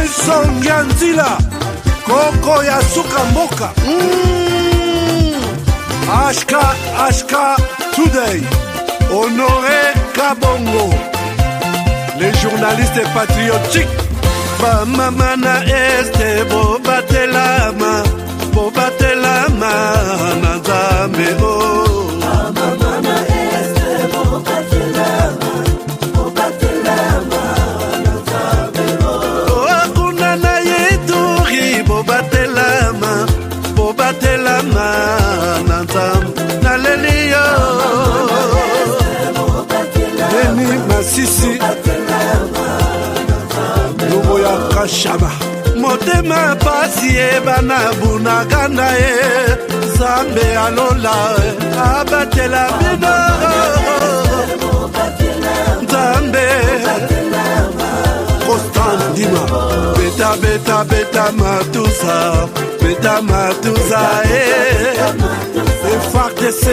Nelson Yanzila Koko ya suka mboka HK Today Honoré Kabongo les journalistes patriotiques Bamama na este bobatelama na Nzambe Bamama na este bobatelama na Nzambe Akuna na yeturi bobatelama na Nzambe na lelio Deni Masisi Lubo ya Kashaba Motema pasi ebana bunagana Zambe alola abatela bino Zambe Constant Dima Beta matuza FARDC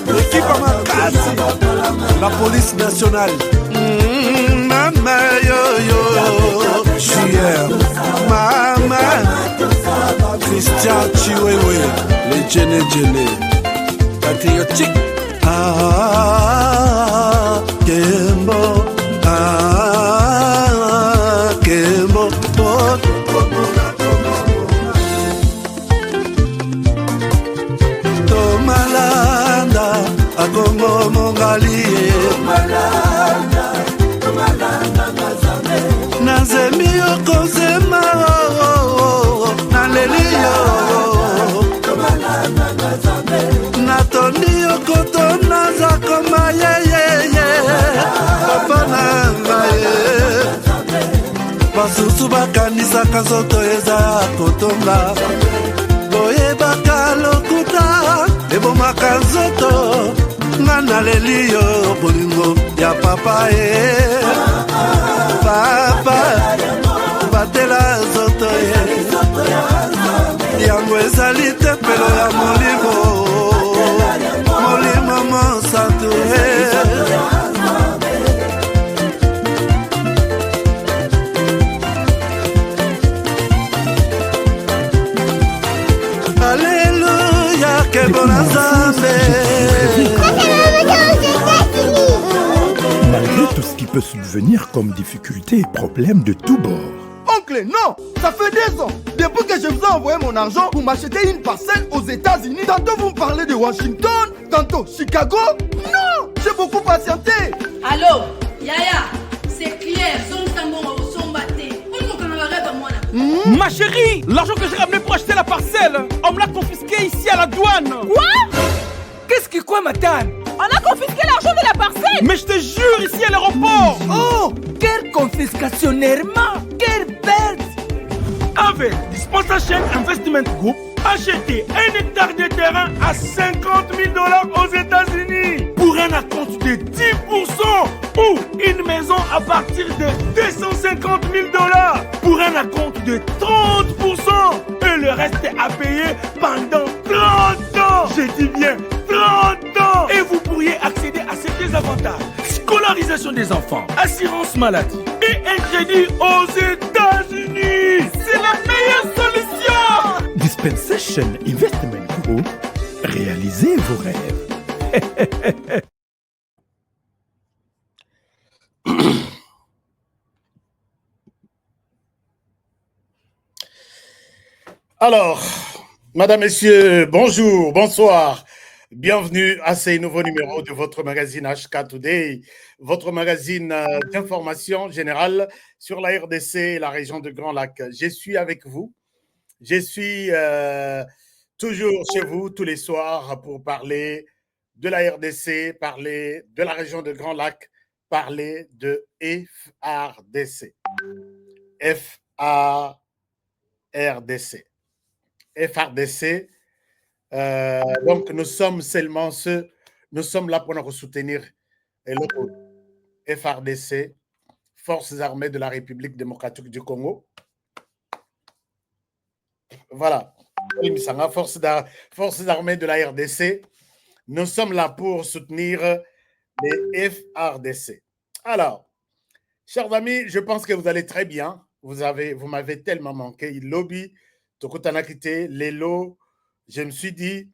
l'équipe à Makasi la police nationale Mama yo JR Mama Christian Chiwewe les Djene patriotique Kembo Kembo Tomalanda Agongo Mongali Nazemi okozema Nalelio Natondi okotona zakoma Papa nangaye Basusu bakanisaka nzoto eza kotonga Boyebaka lokuta ebomaka nzoto Ngana lelio bolingo ya papa Papa batela nzoto yango ezali tempelo ya molimo mosantu Alléluia kembo na Nzambe Malgré tout ce qui peut subvenir comme difficultés et problèmes de tous bords. Oncle, non! Ça fait 2 ans! Depuis que je vous ai envoyé mon argent pour m'acheter une parcelle aux États-Unis, tantôt vous me parlez de Washington, tantôt Chicago. Non! J'ai beaucoup patienté! Allô? Yaya, c'est clair, Ma chérie, l'argent que j'ai ramené pour acheter la parcelle, on me l'a confisqué ici à la douane. Quoi? Qu'est-ce qui quoi, madame? On a confisqué l'argent de la parcelle. Mais je te jure, ici à l'aéroport. Oh, quelle confiscation, quelle perte. Avec Dispensation Investment Group, achetez 1 hectare de terrain à 50 000 $ aux États-Unis pour un acompte de 10% ou une maison à partir de 250 000 $ pour un acompte de 30% et le reste à payer pendant 30 ans. Je dis bien 30 ans. Et vous pourriez accéder à ces 2 avantages: scolarisation des enfants, assurance maladie et un crédit aux États-Unis. C'est la meilleure solution. Dispensation Investment Group, réalisez vos rêves. Alors, Madame, Messieurs, bonjour, bonsoir. Bienvenue à ces nouveaux numéros de votre magazine HK Today, votre magazine d'information générale sur la RDC et la région de Grand Lac. Je suis avec vous. Je suis toujours chez vous tous les soirs pour parler de la RDC, parler de la région de Grand Lac, parler de FARDC. FARDC. FARDC. Donc, nous sommes seulement nous sommes là pour nous soutenir. Et l'autre, FARDC, Forces armées de la République démocratique du Congo. Voilà. Forces armées de la RDC. Nous sommes là pour soutenir les FARDC. Alors, chers amis, je pense que vous allez très bien. vous m'avez tellement manqué. Lobby, Tokotana Kité, Lelo, je me suis dit,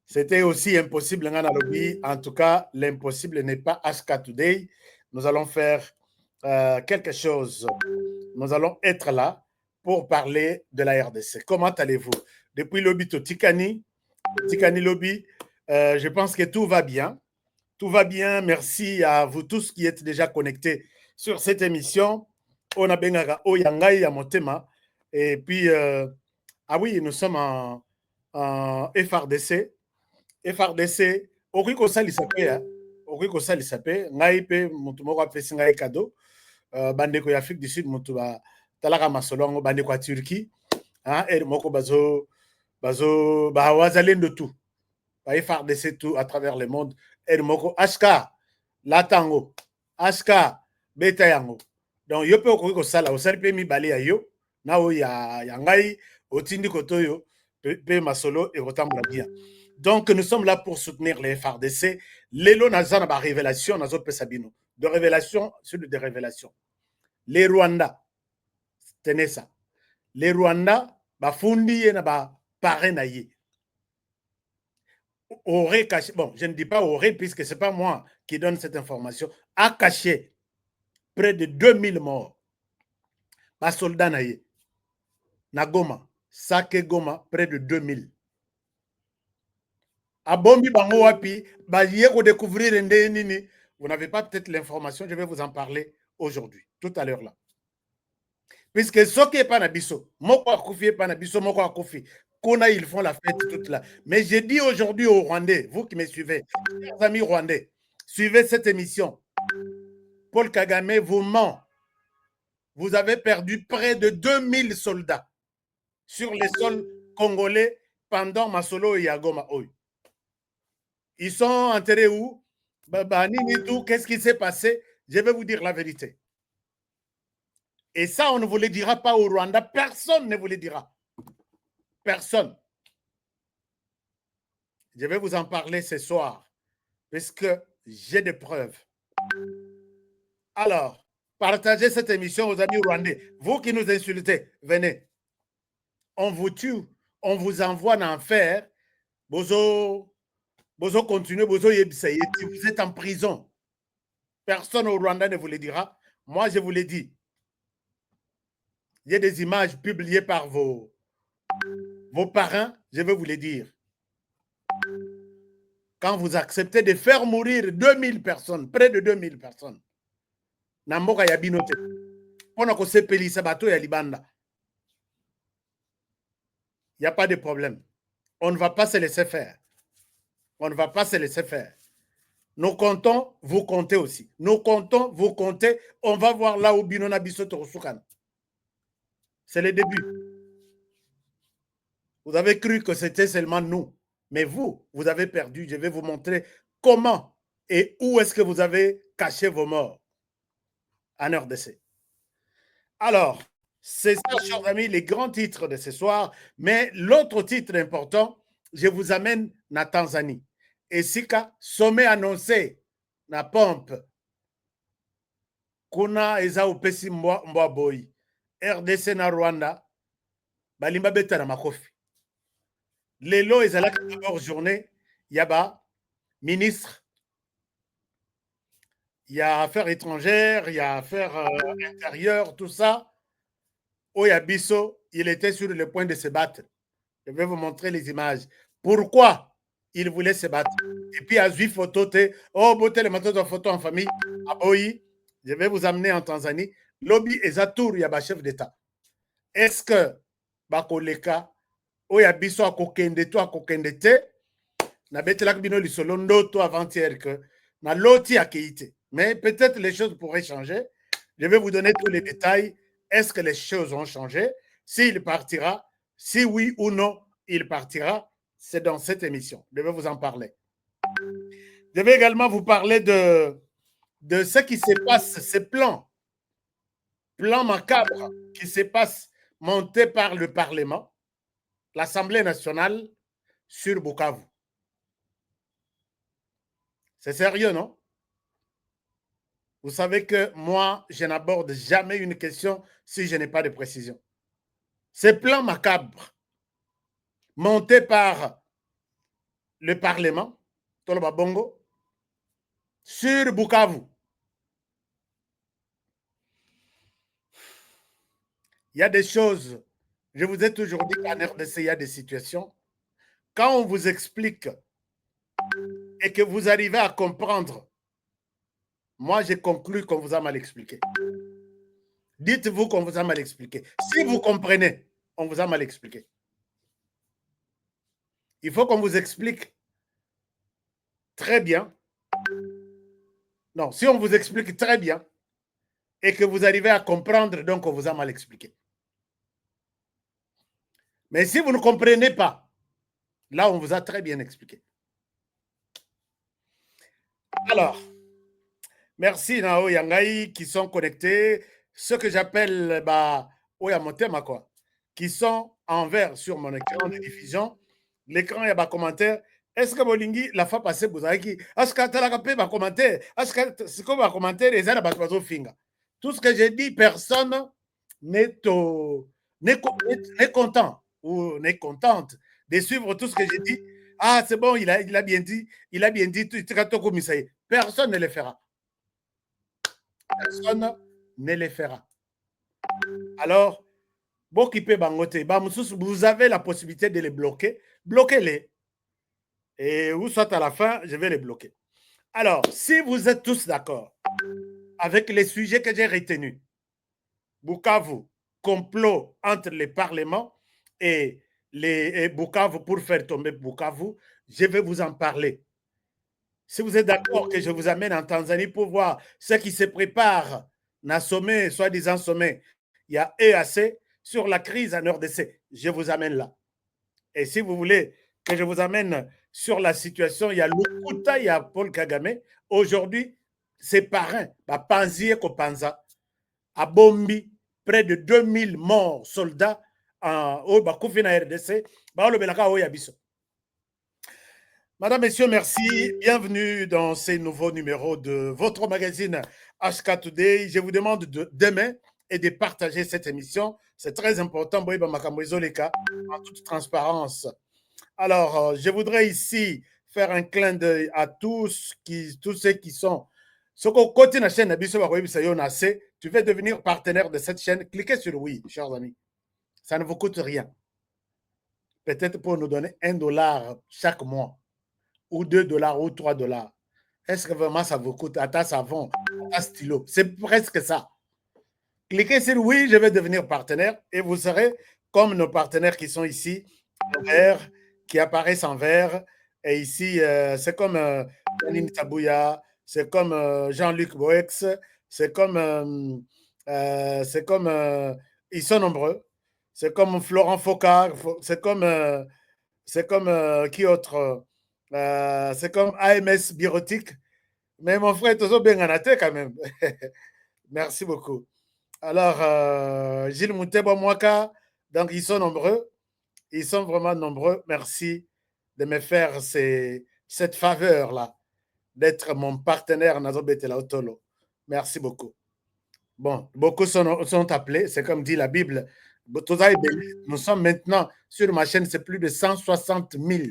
c'était aussi impossible dans lobby. En tout cas, l'impossible n'est pas HK Today. Nous allons faire quelque chose. Nous allons être là pour parler de la RDC. Comment allez-vous? Depuis lobby to Tikani lobby, je pense que tout va bien. Tout va bien. Merci à vous tous qui êtes déjà connectés sur cette émission. On a Bengaga Oyangai à Motema. Et puis, ah oui, nous sommes en FRDC. FRDC, Okiko Salisape, Okiko Salisape, Naipe, Mutumoko Apesi Ngai Kado, Bandeko Afrique du Sud, Mutuba, Talaka Masolongo, Bandeko Turquie, et Moko Bazo, Bahawazalen de tout. FRDC tout à travers le monde. Et Moko HK, Latango, HK, Betayango. Donc, yo pe Okiko Sala, Osaripe mi bali ayo, Nao ya Ngai, Otindi Kotoyo, Pe Masolo et Rotambla bien. Donc, nous sommes là pour soutenir les FRDC. Lelo Nazana ba révélation, Nazo Pesabino. De révélation sur des révélations. Les Rwandais, tenez ça. Les Rwandais, ba fundi et na ba parrainaye. Aurait caché, bon, je ne dis pas aurait, puisque ce n'est pas moi qui donne cette information, a caché près de 2000 morts. Ba soldats naye. Na Goma, Sake Goma, près de 2000. À Bombi Bango Wapi, découvrir nini. Vous n'avez pas peut-être l'information, je vais vous en parler aujourd'hui, tout à l'heure là. Puisque ce qui n'est pas Nabiso, Moko Akoufi n'est pas Nabiso, Moko Akoufi, Kona, ils font la fête toute là. Mais j'ai dit aujourd'hui aux Rwandais, vous qui me suivez, chers amis rwandais, suivez cette émission. Paul Kagame vous ment. Vous avez perdu près de 2000 soldats sur les sols congolais pendant Masolo et Yagoma Oy. Ils sont enterrés où? Qu'est-ce qui s'est passé? Je vais vous dire la vérité. Et ça, on ne vous le dira pas au Rwanda. Personne ne vous le dira. Personne. Je vais vous en parler ce soir, puisque j'ai des preuves. Alors, partagez cette émission aux amis rwandais. Vous qui nous insultez, venez. On vous tue, on vous envoie en enfer. Bozo continuez, vous êtes en prison. Personne au Rwanda ne vous le dira. Moi, je vous l'ai dit. Il y a des images publiées par vos parents, je vais vous les dire. Quand vous acceptez de faire mourir 2000 personnes, près de 2000 personnes, Namboka Yabinote, on a causé Pelisabato et Libanda. Il n'y a pas de problème. On ne va pas se laisser faire. On ne va pas se laisser faire. Nous comptons, vous comptez aussi. Nous comptons, vous comptez. On va voir là où Binona Bisoto Rosukan. C'est le début. Vous avez cru que c'était seulement nous. Mais vous avez perdu. Je vais vous montrer comment et où est-ce que vous avez caché vos morts en RDC. Alors, c'est ça, chers amis, les grands titres de ce soir. Mais l'autre titre important, je vous amène na Tanzanie. Et Sika, sommet annoncé na pompe. Kuna eza upesi mwa boy. RDC na Rwanda. Balimba beta na makofi. Lelo ezalaki d'abord journée. Yaba, ministre. Il y a affaires étrangères, il y a affaires intérieures, tout ça. Oyabiso, il était sur le point de se battre. Je vais vous montrer les images. Pourquoi il voulait se battre? Et puis, à Zui photo, oh, beauté, les matos de photo en famille. Ah, oui, je vais vous amener en Tanzanie. Lobby et Zatour, il y a un chef d'État. Est-ce que, Bakoleka, Oyabiso a kokende to a kokende te, na betelak bino lisolondo to avant-hier que, na loti a keite. Mais peut-être les choses pourraient changer. Je vais vous donner tous les détails. Est-ce que les choses ont changé? S'il partira, si oui ou non, il partira. C'est dans cette émission. Je vais vous en parler. Je vais également vous parler de ce qui se passe, ces plans macabres qui se passent montés par le Parlement, l'Assemblée nationale sur Bukavu. C'est sérieux, non? Vous savez que moi, je n'aborde jamais une question si je n'ai pas de précision. Ces plans macabres montés par le Parlement, Toloba Bongo, sur Bukavu. Il y a des choses, je vous ai toujours dit qu'en RDC, il y a des situations. Quand on vous explique et que vous arrivez à comprendre, moi, j'ai conclu qu'on vous a mal expliqué. Dites-vous qu'on vous a mal expliqué. Si vous comprenez, on vous a mal expliqué. Il faut qu'on vous explique très bien. Non, si on vous explique très bien et que vous arrivez à comprendre, donc on vous a mal expliqué. Mais si vous ne comprenez pas, là, on vous a très bien expliqué. Alors, merci Nao Yangai qui sont connectés. Ce que j'appelle Oyamotema, quoi, qui sont en vert sur mon écran de diffusion. L'écran, il y a des commentaires. Est-ce que Bolingi, la fois passée, vous avez dit, est-ce que tu as des commentaires? Est-ce que c'est comme un commentaire, les gens ont finger. Tout ce que j'ai dit, personne n'est content ou n'est contente de suivre tout ce que j'ai dit. Ah, c'est bon, il a bien dit, personne ne le fera. Personne ne le fera. Alors, vous avez la possibilité de les bloquer. Bloquez-les. Et ou soit à la fin, je vais les bloquer. Alors, si vous êtes tous d'accord avec les sujets que j'ai retenus, Bukavu, complot entre les parlements et Bukavu pour faire tomber Bukavu, je vais vous en parler. Si vous êtes d'accord que je vous amène en Tanzanie pour voir ce qui se prépare dans sommet, soi-disant sommet, il y a EAC sur la crise en RDC, je vous amène là. Et si vous voulez que je vous amène sur la situation, il y a Lukuta, il y a Paul Kagame. Aujourd'hui, ses parrains, Panzi et Kopanza, à Bombi, près de 2000 morts soldats au RDC. Madame, messieurs, merci. Bienvenue dans ces nouveaux numéros de votre magazine HK Today. Je vous demande demain et de partager cette émission. C'est très important, en toute transparence. Alors, je voudrais ici faire un clin d'œil à tous ceux qui sont. Ce qu'on continue la chaîne, tu veux devenir partenaire de cette chaîne, cliquez sur oui, chers amis. Ça ne vous coûte rien. Peut-être pour nous donner $1 chaque mois, ou $2 ou $3. Est-ce que vraiment ça vous coûte? À ta savon, à ta stylo. C'est presque ça. Cliquez sur oui, je vais devenir partenaire et vous serez comme nos partenaires qui sont ici, en vert, qui apparaissent en vert. Et ici, c'est comme Janine Tabouya, c'est comme Jean-Luc Boex, c'est comme ils sont nombreux. C'est comme Florent Focard, c'est comme qui autre? C'est comme AMS Birotique. Mais mon frère est toujours bien en tête quand même. Merci beaucoup. Alors, Gilles Mouteba Mwaka, donc ils sont nombreux. Ils sont vraiment nombreux. Merci de me faire cette faveur-là, d'être mon partenaire Nazo Betela Otolo. Merci beaucoup. Bon, beaucoup sont appelés, c'est comme dit la Bible. Nous sommes maintenant sur ma chaîne, c'est plus de 160 000.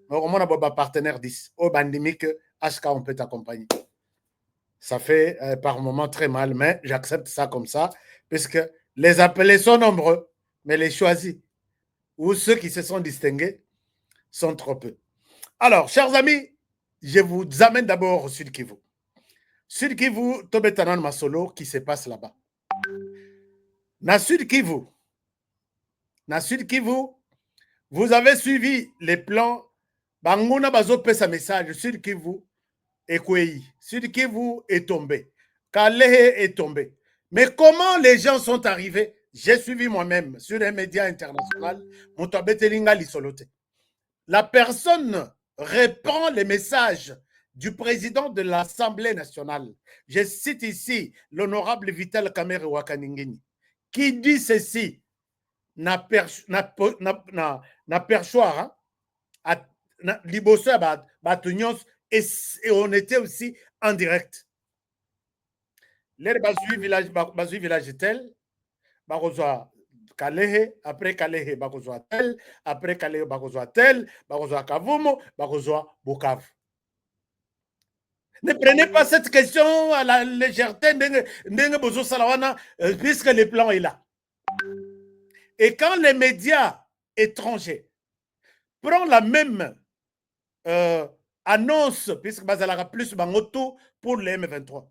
Au moins, on a partenaire 10. Au bandimique, HK, on peut t'accompagner. Ça fait par moments très mal, mais j'accepte ça comme ça, puisque les appelés sont nombreux, mais les choisis, ou ceux qui se sont distingués, sont trop peu. Alors, chers amis, je vous amène d'abord au Sud Kivu. Sud Kivu, Tobetanan Masolo, qui se passe là-bas. Na Sud Kivu, vous avez suivi les plans. Banguna Bazo pesa message. Sud Kivu est Kwei. Sud Kivu est tombé. Kalehe est tombé. Mais comment les gens sont arrivés? J'ai suivi moi-même sur les médias internationaux. La personne reprend les messages du président de l'Assemblée nationale. Je cite ici l'honorable Vital Kamerhe Wakaningini, qui dit ceci, n'a perchoir, et on était aussi en direct. Les bazui village tel, bakozwa Kalehe, après Kalehe bakozwa tel, après Kalehe bakozwa tel, bakozwa Kavumo, bakozwa Bukavu. Ne prenez pas cette question à la légèreté, puisque le plan est là. Et quand les médias étrangers prennent la même annonce, puisque Bazalaka plus Bangoto pour les M23,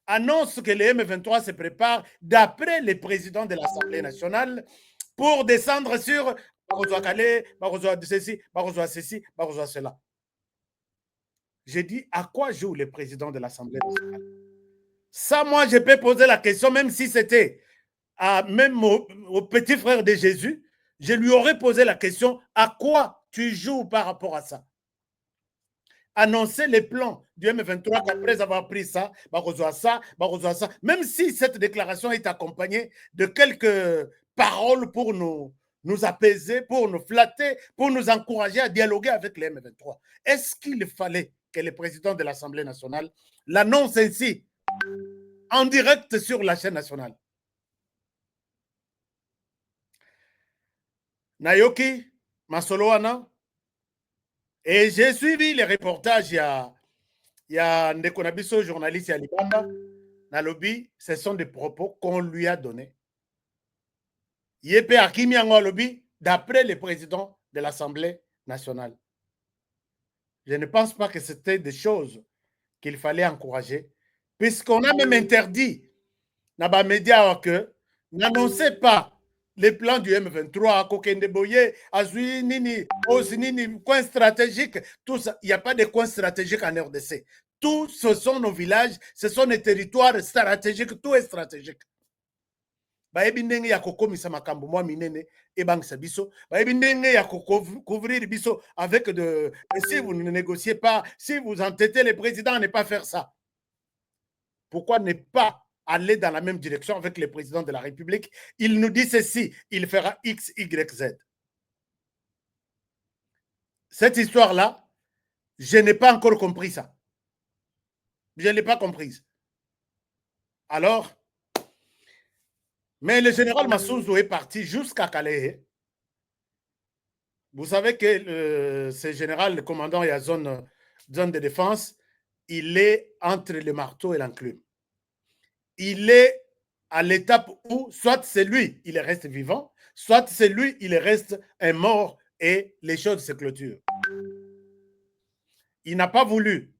annonce que les M23 se préparent d'après les présidents de l'Assemblée nationale pour descendre sur Barozoa Calais, Barozoa ceci, Barozoa ceci, Barozoa cela. J'ai dit, à quoi joue le président de l'Assemblée nationale? Ça, moi, je peux poser la question, même si c'était même au petit frère de Jésus, je lui aurais posé la question, à quoi tu joues par rapport à ça? Annoncer les plans du M23 qu'après avoir pris ça, ça, même si cette déclaration est accompagnée de quelques paroles pour nous apaiser, pour nous flatter, pour nous encourager à dialoguer avec les M23. Est-ce qu'il fallait que le président de l'Assemblée nationale l'annonce ainsi, en direct sur la chaîne nationale? Nayoki, Masoloana, et j'ai suivi les reportages, il y a Ndekonabiso, journaliste à Libanda, Nalobi, ce sont des propos qu'on lui a donnés. Yepe Akimi Lobby, d'après le président de l'Assemblée nationale. Je ne pense pas que c'était des choses qu'il fallait encourager, puisqu'on a même interdit dans les médias que n'annoncez pas les plans du M23, Kokende Boye, Azui, Nini, Osinini, coin stratégique, tout ça. Il n'y a pas de coin stratégique en RDC. Tout ce sont nos villages, ce sont nos territoires stratégiques, tout est stratégique. Bayebi ndenge ya kokomisa makambo mwa minene ebangisa biso, bayebi ndenge ya couvrir biso avec de si vous ne négociez pas, si vous entêtez le président à ne pas faire ça. Pourquoi ne pas aller dans la même direction avec le président de la République? Il nous dit ceci, il fera X, Y, Z. Cette histoire-là, je n'ai pas encore compris ça. Je ne l'ai pas comprise. Alors, mais le général Massouzou est parti jusqu'à Calais. Vous savez que ce général, le commandant et la zone de défense, il est entre le marteau et l'enclume. Il est à l'étape où soit c'est lui, il reste vivant, soit c'est lui, il reste un mort et les choses se clôturent. Il n'a pas voulu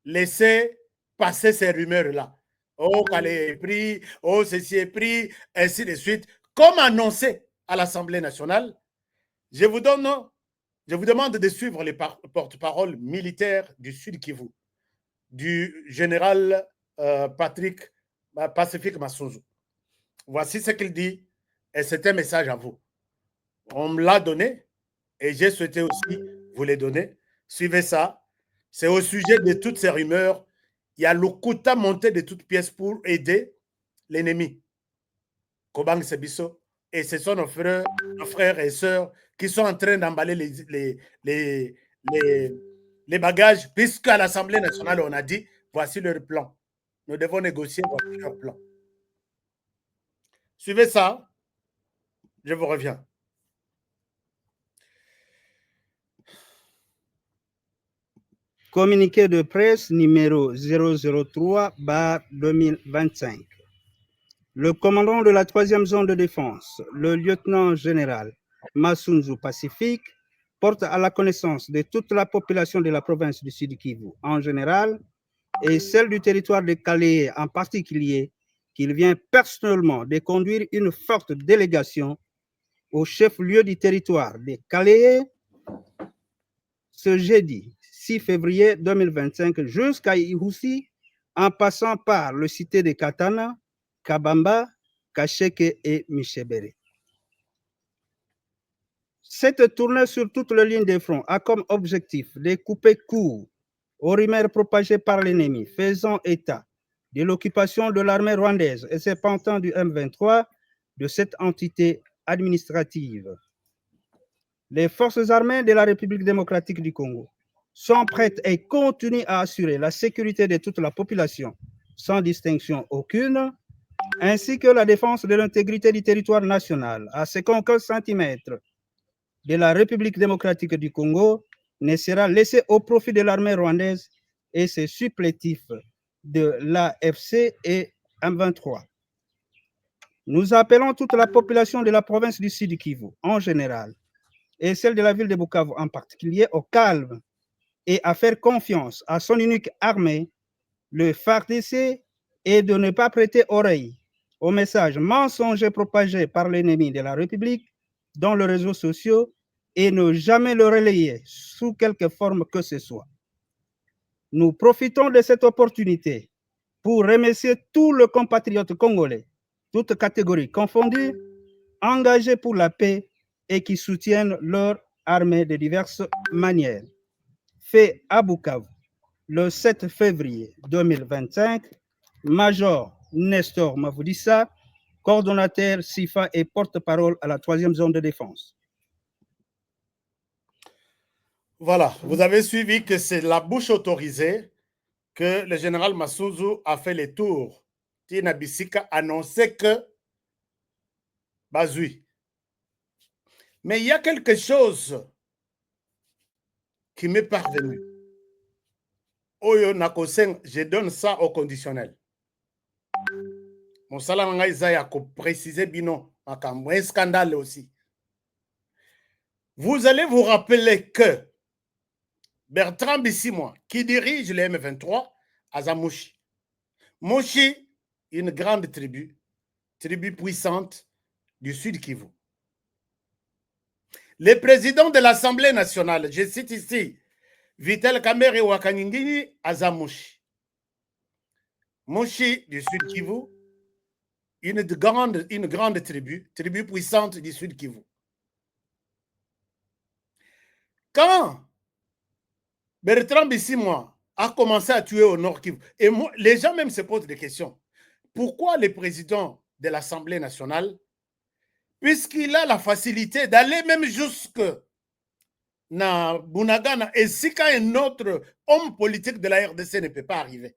laisser passer ces rumeurs-là. Oh, Calais est pris, oh, ceci est pris, ainsi de suite. Comme annoncé à l'Assemblée nationale, je vous demande de suivre les porte-paroles militaires du Sud Kivu, du général Pacifique Massouzou. Voici ce qu'il dit, et c'est un message à vous. On me l'a donné, et j'ai souhaité aussi vous les donner. Suivez ça. C'est au sujet de toutes ces rumeurs. Il y a l'Okuta monté de toutes pièces pour aider l'ennemi. Kobang Sebiso. Et ce sont nos frères et sœurs qui sont en train d'emballer les bagages, puisqu'à l'Assemblée nationale, on a dit, voici leur plan. Nous devons négocier leur plan. Suivez ça. Je vous reviens. Communiqué de presse numéro 003/2025. Le commandant de la 3e zone de défense, le lieutenant-général Massouzou Pacifique, porte à la connaissance de toute la population de la province du Sud Kivu en général et celle du territoire de Calais en particulier, qu'il vient personnellement de conduire une forte délégation au chef-lieu du territoire de Calais ce jeudi 6 février 2025 jusqu'à Ihoussi, en passant par le cité de Katana, Kabamba, Kacheke et Michebere. Cette tournée sur toute la ligne de front a comme objectif de couper court aux rumeurs propagées par l'ennemi faisant état de l'occupation de l'armée rwandaise et ses pantins du M23 de cette entité administrative. Les forces armées de la République démocratique du Congo sont prêtes et continuent à assurer la sécurité de toute la population sans distinction aucune, ainsi que la défense de l'intégrité du territoire national à 50 centimètres de la République démocratique du Congo ne sera laissé au profit de l'armée rwandaise et ses supplétifs de l'AFC et M23. Nous appelons toute la population de la province du Sud Kivu en général et celle de la ville de Bukavu en particulier au calme et à faire confiance à son unique armée, le FARDC, et de ne pas prêter oreille aux messages mensongers propagés par l'ennemi de la République dans les réseaux sociaux et ne jamais le relayer sous quelque forme que ce soit. Nous profitons de cette opportunité pour remercier tous les compatriotes congolais, toutes catégories confondues, engagés pour la paix et qui soutiennent leur armée de diverses manières. Fait à Bukavu, le 7 février 2025, Major Nestor Mavudissa, coordonnateur SIFA et porte-parole à la 3e zone de défense. Voilà, vous avez suivi que c'est la bouche autorisée que le général Masunzu a fait le tour. Tina Bissika annonçait que Bazui. Mais il y a quelque chose qui m'est parvenu. Oyo Nakosen, je donne ça au conditionnel. Mon salam a précisé bino, un scandale aussi. Vous allez vous rappeler que Bertrand Bissimois, qui dirige le M23, à Zamouchi. Mouchi, une grande tribu puissante du Sud Kivu. Le président de l'Assemblée nationale, je cite ici, Vital Kamerhe Wakanyingini à Zamouchi. Mouchi du Sud Kivu, une grande tribu puissante du Sud Kivu. Quand Bertrand Bissimois a commencé à tuer au Nord Kivu, et moi, les gens même se posent des questions. Pourquoi le président de l'Assemblée nationale, puisqu'il a la facilité d'aller même jusque na Bunagana, et si quand un autre homme politique de la RDC ne peut pas arriver,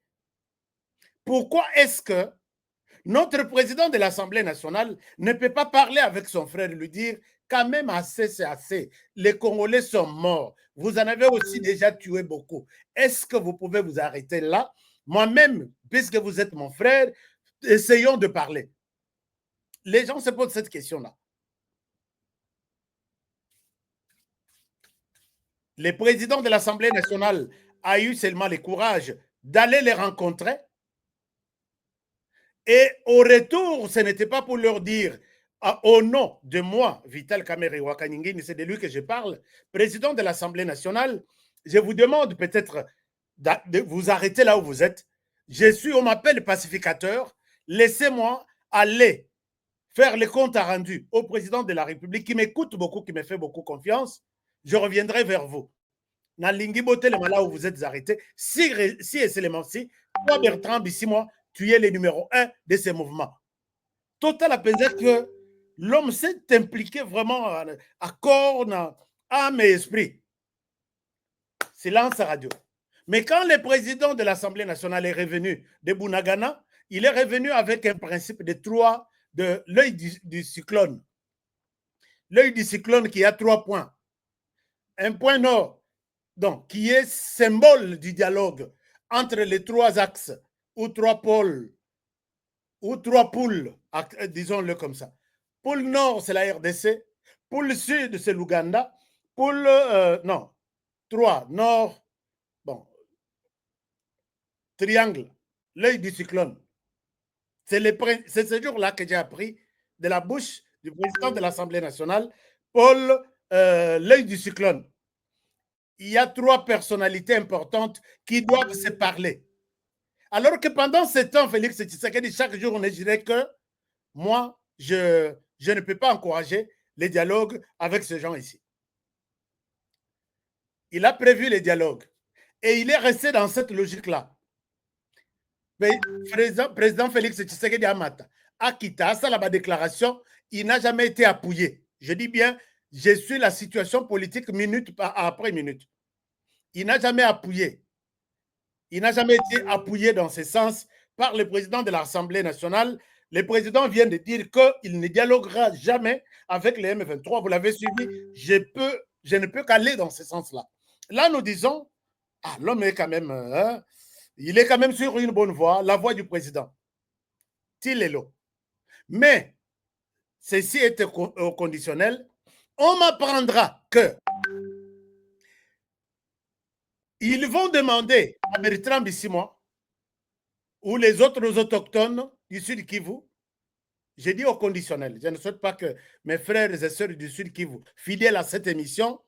pourquoi est-ce que notre président de l'Assemblée nationale ne peut pas parler avec son frère et lui dire quand même assez, c'est assez. Les Congolais sont morts. Vous en avez aussi déjà tué beaucoup. Est-ce que vous pouvez vous arrêter là? Moi-même, puisque vous êtes mon frère, essayons de parler. Les gens se posent cette question-là. Le président de l'Assemblée nationale a eu seulement le courage d'aller les rencontrer. Et au retour, ce n'était pas pour leur dire au nom de moi, Vital Kamerhe Wakanyingini, c'est de lui que je parle, président de l'Assemblée nationale, je vous demande peut-être de vous arrêter là où vous êtes. On m'appelle pacificateur. Laissez-moi aller faire le compte à rendu au président de la République qui m'écoute beaucoup, qui me fait beaucoup confiance. Je reviendrai vers vous. Nalingi Bote, là où vous êtes arrêtés, si et seulement si, toi Bertrand Bissimois, tu es le numéro 1 de ces mouvements. Total à penser que l'homme s'est impliqué vraiment à corps, âme et esprit. Silence à radio. Mais quand le président de l'Assemblée nationale est revenu de Bunagana, il est revenu avec un principe de l'œil du cyclone. L'œil du cyclone qui a 3 points. Un point nord, donc, qui est symbole du dialogue entre les 3 axes ou 3 pôles, ou 3 poules, disons-le comme ça. Pôle nord, c'est la RDC. Pôle sud, c'est l'Ouganda. Pôle, 3, nord, bon, triangle, l'œil du cyclone. C'est ce jour-là que j'ai appris de la bouche du président de l'Assemblée nationale, Paul, l'œil du cyclone. Il y a 3 personnalités importantes qui doivent se parler. Alors que pendant ce temps, Félix Tshisekedi, chaque jour, on dirait que moi, je ne peux pas encourager les dialogues avec ces gens ici. Il a prévu les dialogues et il est resté dans cette logique-là. Président Félix Tshisekedi Amata a quitté la déclaration, il n'a jamais été appuyé. Je dis bien, je suis la situation politique minute après minute. Il n'a jamais appuyé. Il n'a jamais été appuyé dans ce sens par le président de l'Assemblée nationale. Le président vient de dire qu'il ne dialoguera jamais avec les M23. Vous l'avez suivi. Je ne peux qu'aller dans ce sens-là. Là, nous disons, l'homme est quand même, il est quand même sur une bonne voie, la voie du président. Tilelo. Mais, ceci est conditionnel. On m'apprendra que ils vont demander à Bertrand Bissimois ou les autres autochtones du Sud Kivu, j'ai dit au conditionnel, je ne souhaite pas que mes frères et sœurs du Sud Kivu, fidèles à cette émission,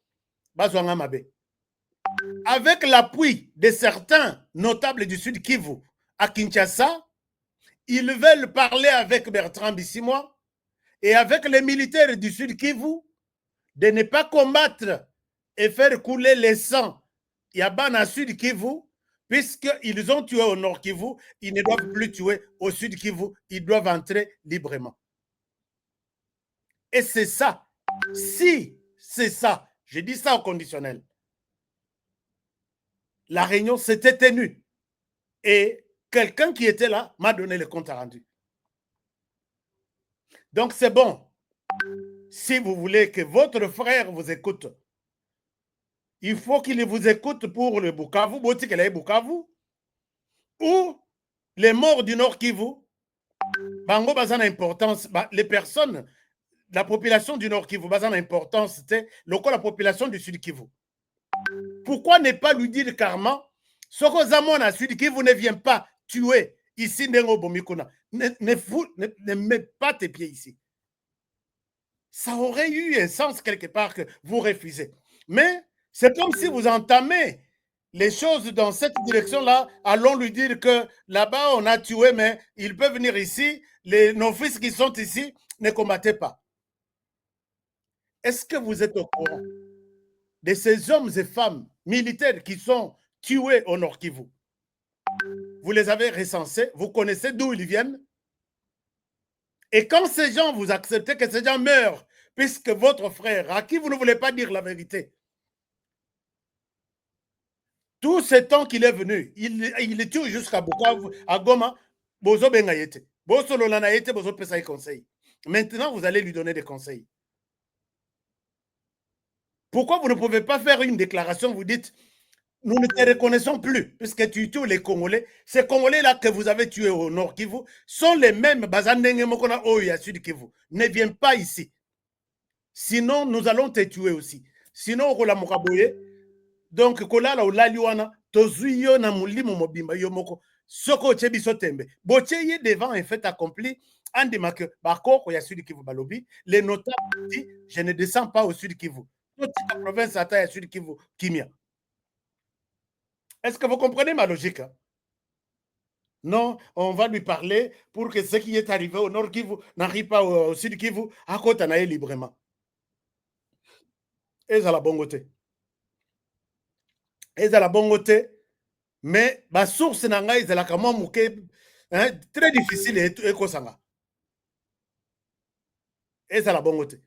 avec l'appui de certains notables du Sud Kivu à Kinshasa, ils veulent parler avec Bertrand Bissimois et avec les militaires du Sud Kivu de ne pas combattre et faire couler le sang Yabana Sud Kivu, puisqu'ils ont tué au Nord Kivu, ils ne doivent plus tuer au Sud Kivu, ils doivent entrer librement. Et c'est ça. Si c'est ça, je dis ça au conditionnel, la réunion s'était tenue et quelqu'un qui était là m'a donné le compte rendu. Donc c'est bon. Si vous voulez que votre frère vous écoute, il faut qu'il vous écoute pour le Bukavu, ou les morts du Nord Kivu. Bango bazan importance, les personnes, la population du Nord Kivu, bazan importance, c'était la population du Sud Kivu. Pourquoi ne pas lui dire carrément, ce que Zamona Sud Kivu ne vient pas tuer ici Ndengo Bomikuna, ne mets pas tes pieds ici. Ça aurait eu un sens quelque part que vous refusez. Mais c'est comme si vous entamez les choses dans cette direction-là. Allons lui dire que là-bas, on a tué, mais il peut venir ici. Nos fils qui sont ici, ne combattez pas. Est-ce que vous êtes au courant de ces hommes et femmes militaires qui sont tués au Nord Kivu? Vous les avez recensés, vous connaissez d'où ils viennent. Et quand ces gens, vous acceptez que ces gens meurent, puisque votre frère, à qui vous ne voulez pas dire la vérité, tout ce temps qu'il est venu, il est tué jusqu'à Bukavu, à Goma, Bozo Bengayete. Bozo Lolanayete, Bozo Pesaï conseil. Maintenant, vous allez lui donner des conseils. Pourquoi vous ne pouvez pas faire une déclaration, vous dites, nous ne te reconnaissons plus, puisque tu tues les Congolais. Ces Congolais-là que vous avez tués au Nord Kivu sont les mêmes Bazandenge Mokona Oya Sud Kivu. Ne viens pas ici. Sinon, nous allons te tuer aussi. Sinon, Rola Mokaboye, donc, Kolala ou Laliwana, Tozuyo na Mulimo Mobimba Yomoko, Soko Chebiso Tembe. Bocheye devant un fait accompli, Andimak, Bako, Oya Sud Kivu Balobi, les notables disent, je ne descends pas au Sud Kivu. Toute la province à taille Sud Kivu, Kimia. Est-ce que vous comprenez ma logique? Non, on va lui parler pour que ce qui est arrivé au Nord Kivu n'arrive pas au Sud Kivu, à côté d'Anaï librement. Et ça la bonne côté. Et ça la bonne côté. Mais ma source n'a est la très difficile et kosanga. Et ça la bonne côté.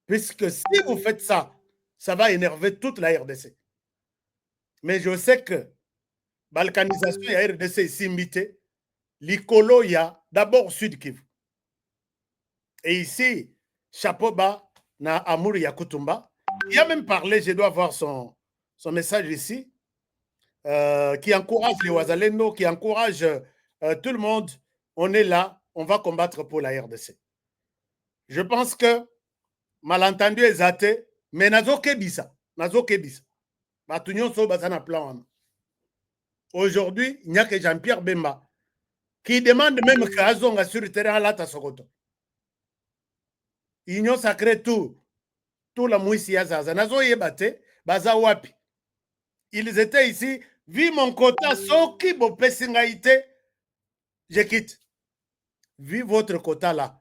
Puisque si vous faites ça, ça va énerver toute la RDC. Mais je sais que balkanisation et la RDC ici imité, l'Ikolo, il y a d'abord Sud Kivu. Et ici, chapeau bas, na Amour Yakutumba. Il a même parlé, je dois voir son message ici, qui encourage les Ouazalendo, qui encourage tout le monde. On est là, on va combattre pour la RDC. Je pense que malentendu est athée, mais nazo kebisa. Aujourd'hui, il n'y a que Jean-Pierre Bemba qui demande même qu'Azonga sur le terrain à la Sokoto. Union sacrée tout la mouissi Azaza. Nazo yebate, baza wapi. Ils étaient ici, vu mon quota, soki bo pesingaïté, je quitte. Vu votre quota là.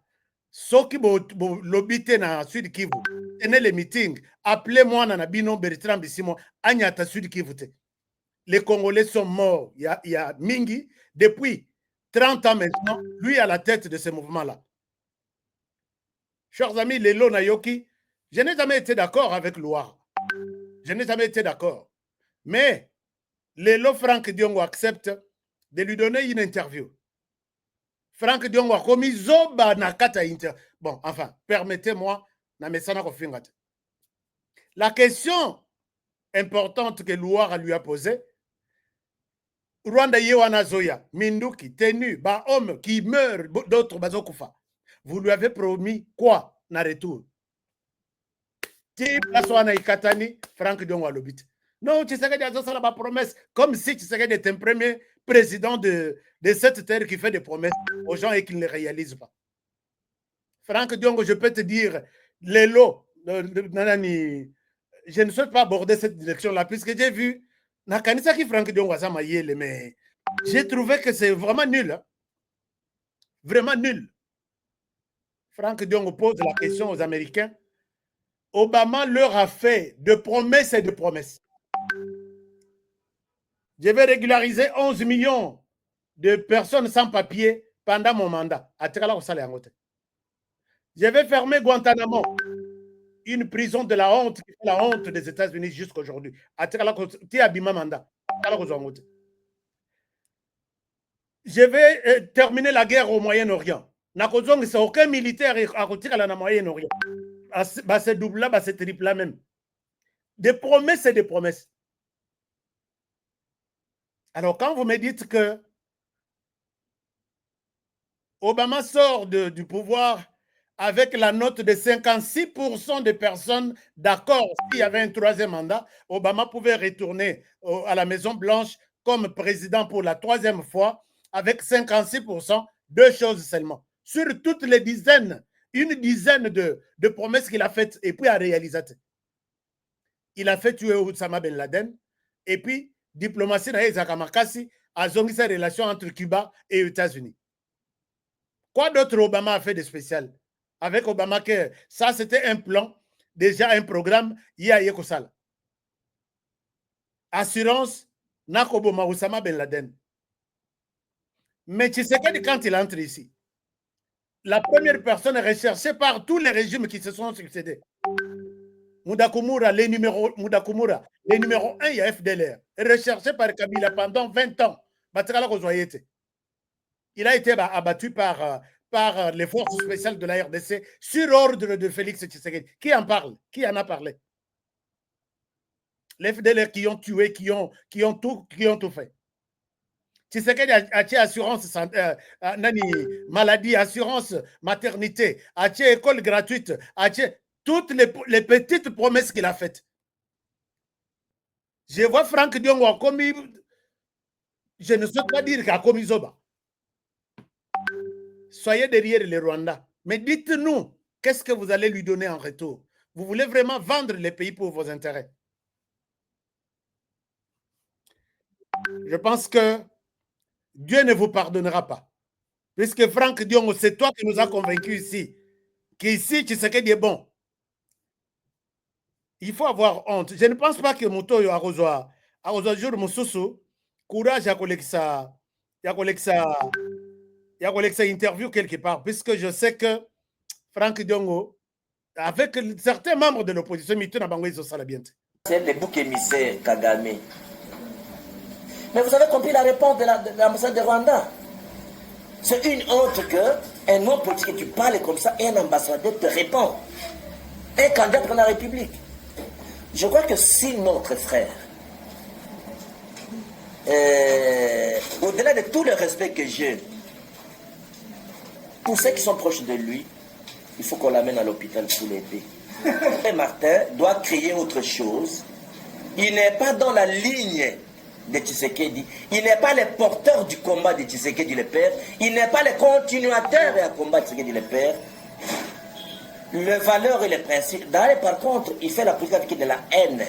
Soki bo lobité na Sud Kivu. Tenez les meetings. Appelez-moi Nanabino Bertrand Bissimo. Agnata Sud Kivu. Les Congolais sont morts. Il y a Mingi. Depuis 30 ans maintenant, lui à la tête de ce mouvement-là. Chers amis, Lelo Nayoki, je n'ai jamais été d'accord avec Loire. Je n'ai jamais été d'accord. Mais Lelo Franck Diongo accepte de lui donner une interview. Franck Diongo a commis zoba na kata inter. Bon, enfin, permettez-moi, na mesana ko fingate. La question importante que Louara lui a posée, Rwanda Yewana Zoya, Minduki, Tenu, ba homme qui meurt, d'autres bazokufa. Vous lui avez promis quoi na retour? Type la soana ikatani, Franck Diongo a l'obit. Non, Tshisekedi a ça la promesse, comme si Tshisekedi était un premier président de cette terre qui fait des promesses aux gens et qui ne les réalise pas. Franck Diongo, je peux te dire, les lots, je ne souhaite pas aborder cette direction-là, puisque j'ai vu, Nakanisa qui Franck Diongo a mais j'ai trouvé que c'est vraiment nul. Hein? Vraiment nul. Franck Diongo pose la question aux Américains. Obama leur a fait de promesses et de promesses. Je vais régulariser 11 millions de personnes sans papier pendant mon mandat. Je vais fermer Guantanamo, une prison de la honte qui fait la honte des États-Unis jusqu'à aujourd'hui. Je vais terminer la guerre au Moyen-Orient. C'est aucun militaire à retirer la Moyen-Orient. C'est double là, c'est triple là même. Des promesses et des promesses. Alors, quand vous me dites que Obama sort du pouvoir avec la note de 56% de personnes d'accord, s'il y avait un troisième mandat, Obama pouvait retourner à la Maison-Blanche comme président pour la troisième fois avec 56%, deux choses seulement. Sur toutes les dizaines, une dizaine de promesses qu'il a faites et puis à réaliser. Il a fait tuer Oussama Ben Laden et puis diplomatie na Isaac Makassi a zongi sa relation entre Cuba et États-Unis. Quoi d'autre Obama a fait de spécial? Avec Obama, que ça c'était un plan, déjà un programme, Yaye Kosala. Assurance, Nakoboma Oussama Ben Laden. Mais Tshisekedi, quand il entre ici, la première personne recherchée par tous les régimes qui se sont succédés. Mudakumura, les numéros 1, il y a FDLR, recherché par Kabila pendant 20 ans. Il a été abattu par les forces spéciales de la RDC sur ordre de Félix Tshisekedi. Qui en parle? Qui en a parlé? Les FDLR qui ont tué, qui ont tout fait. Tshisekedi a assurance maladie, assurance maternité, a école gratuite, toutes les petites promesses qu'il a faites. Je vois Franck Diongo a commis, je ne souhaite pas dire qu'il a commis Zoba. Soyez derrière les Rwandais. Mais dites-nous, qu'est-ce que vous allez lui donner en retour? Vous voulez vraiment vendre les pays pour vos intérêts? Je pense que Dieu ne vous pardonnera pas. Puisque Franck Diongo, c'est toi qui nous as convaincus ici. Qu'ici, tu sais qu'il est bon. Il faut avoir honte. Je ne pense pas que Moutoyo a jour Moussoussou, courage à collecter interview quelque part, puisque je sais que Franck Diongo, avec certains membres de l'opposition, c'est le bouc émissaire Kagame. Mais vous avez compris la réponse de l'ambassade de Rwanda. C'est une honte qu'un homme politique, tu parles comme ça et un ambassadeur te répond. Un candidat pour la République. Je crois que si notre frère, au-delà de tout le respect que j'ai, pour ceux qui sont proches de lui, il faut qu'on l'amène à l'hôpital pour l'aider. Et Martin doit créer autre chose. Il n'est pas dans la ligne de Tshisekedi. Il n'est pas le porteur du combat de Tshisekedi le père. Il n'est pas le continuateur du combat de Tshisekedi le père. Les valeurs et les principes. Par contre, il fait la politique avec de la haine.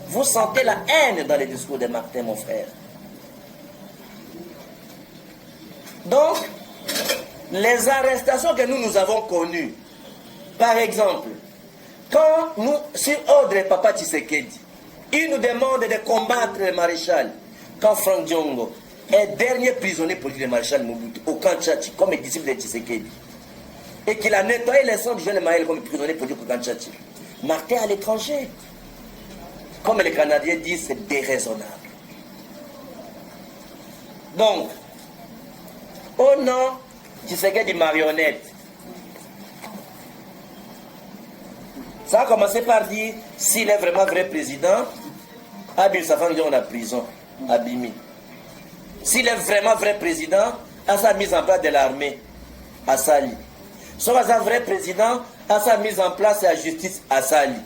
Vous sentez la haine dans les discours de Martin, mon frère. Donc, les arrestations que nous avons connues, par exemple, quand nous, sur ordre de Papa Tshisekedi, il nous demande de combattre le maréchal, quand Franck Diongo est dernier prisonnier politique du maréchal Mobutu, au camp Tchachi, comme disciple de Tshisekedi, et qu'il a nettoyé les sangs du jeune Maël comme prisonnier politique au camp Tchachi, Martin à l'étranger. Comme les Canadiens disent, c'est déraisonnable. Donc, au nom du Tshisekedi marionnette, ça a commencé par dire, s'il est vraiment vrai président, Abim Safan dit on a prison, Abimi. S'il est vraiment vrai président, à sa mise en place de l'armée, à Sali. Soit un vrai président, à sa mise en place de la justice, à Sali.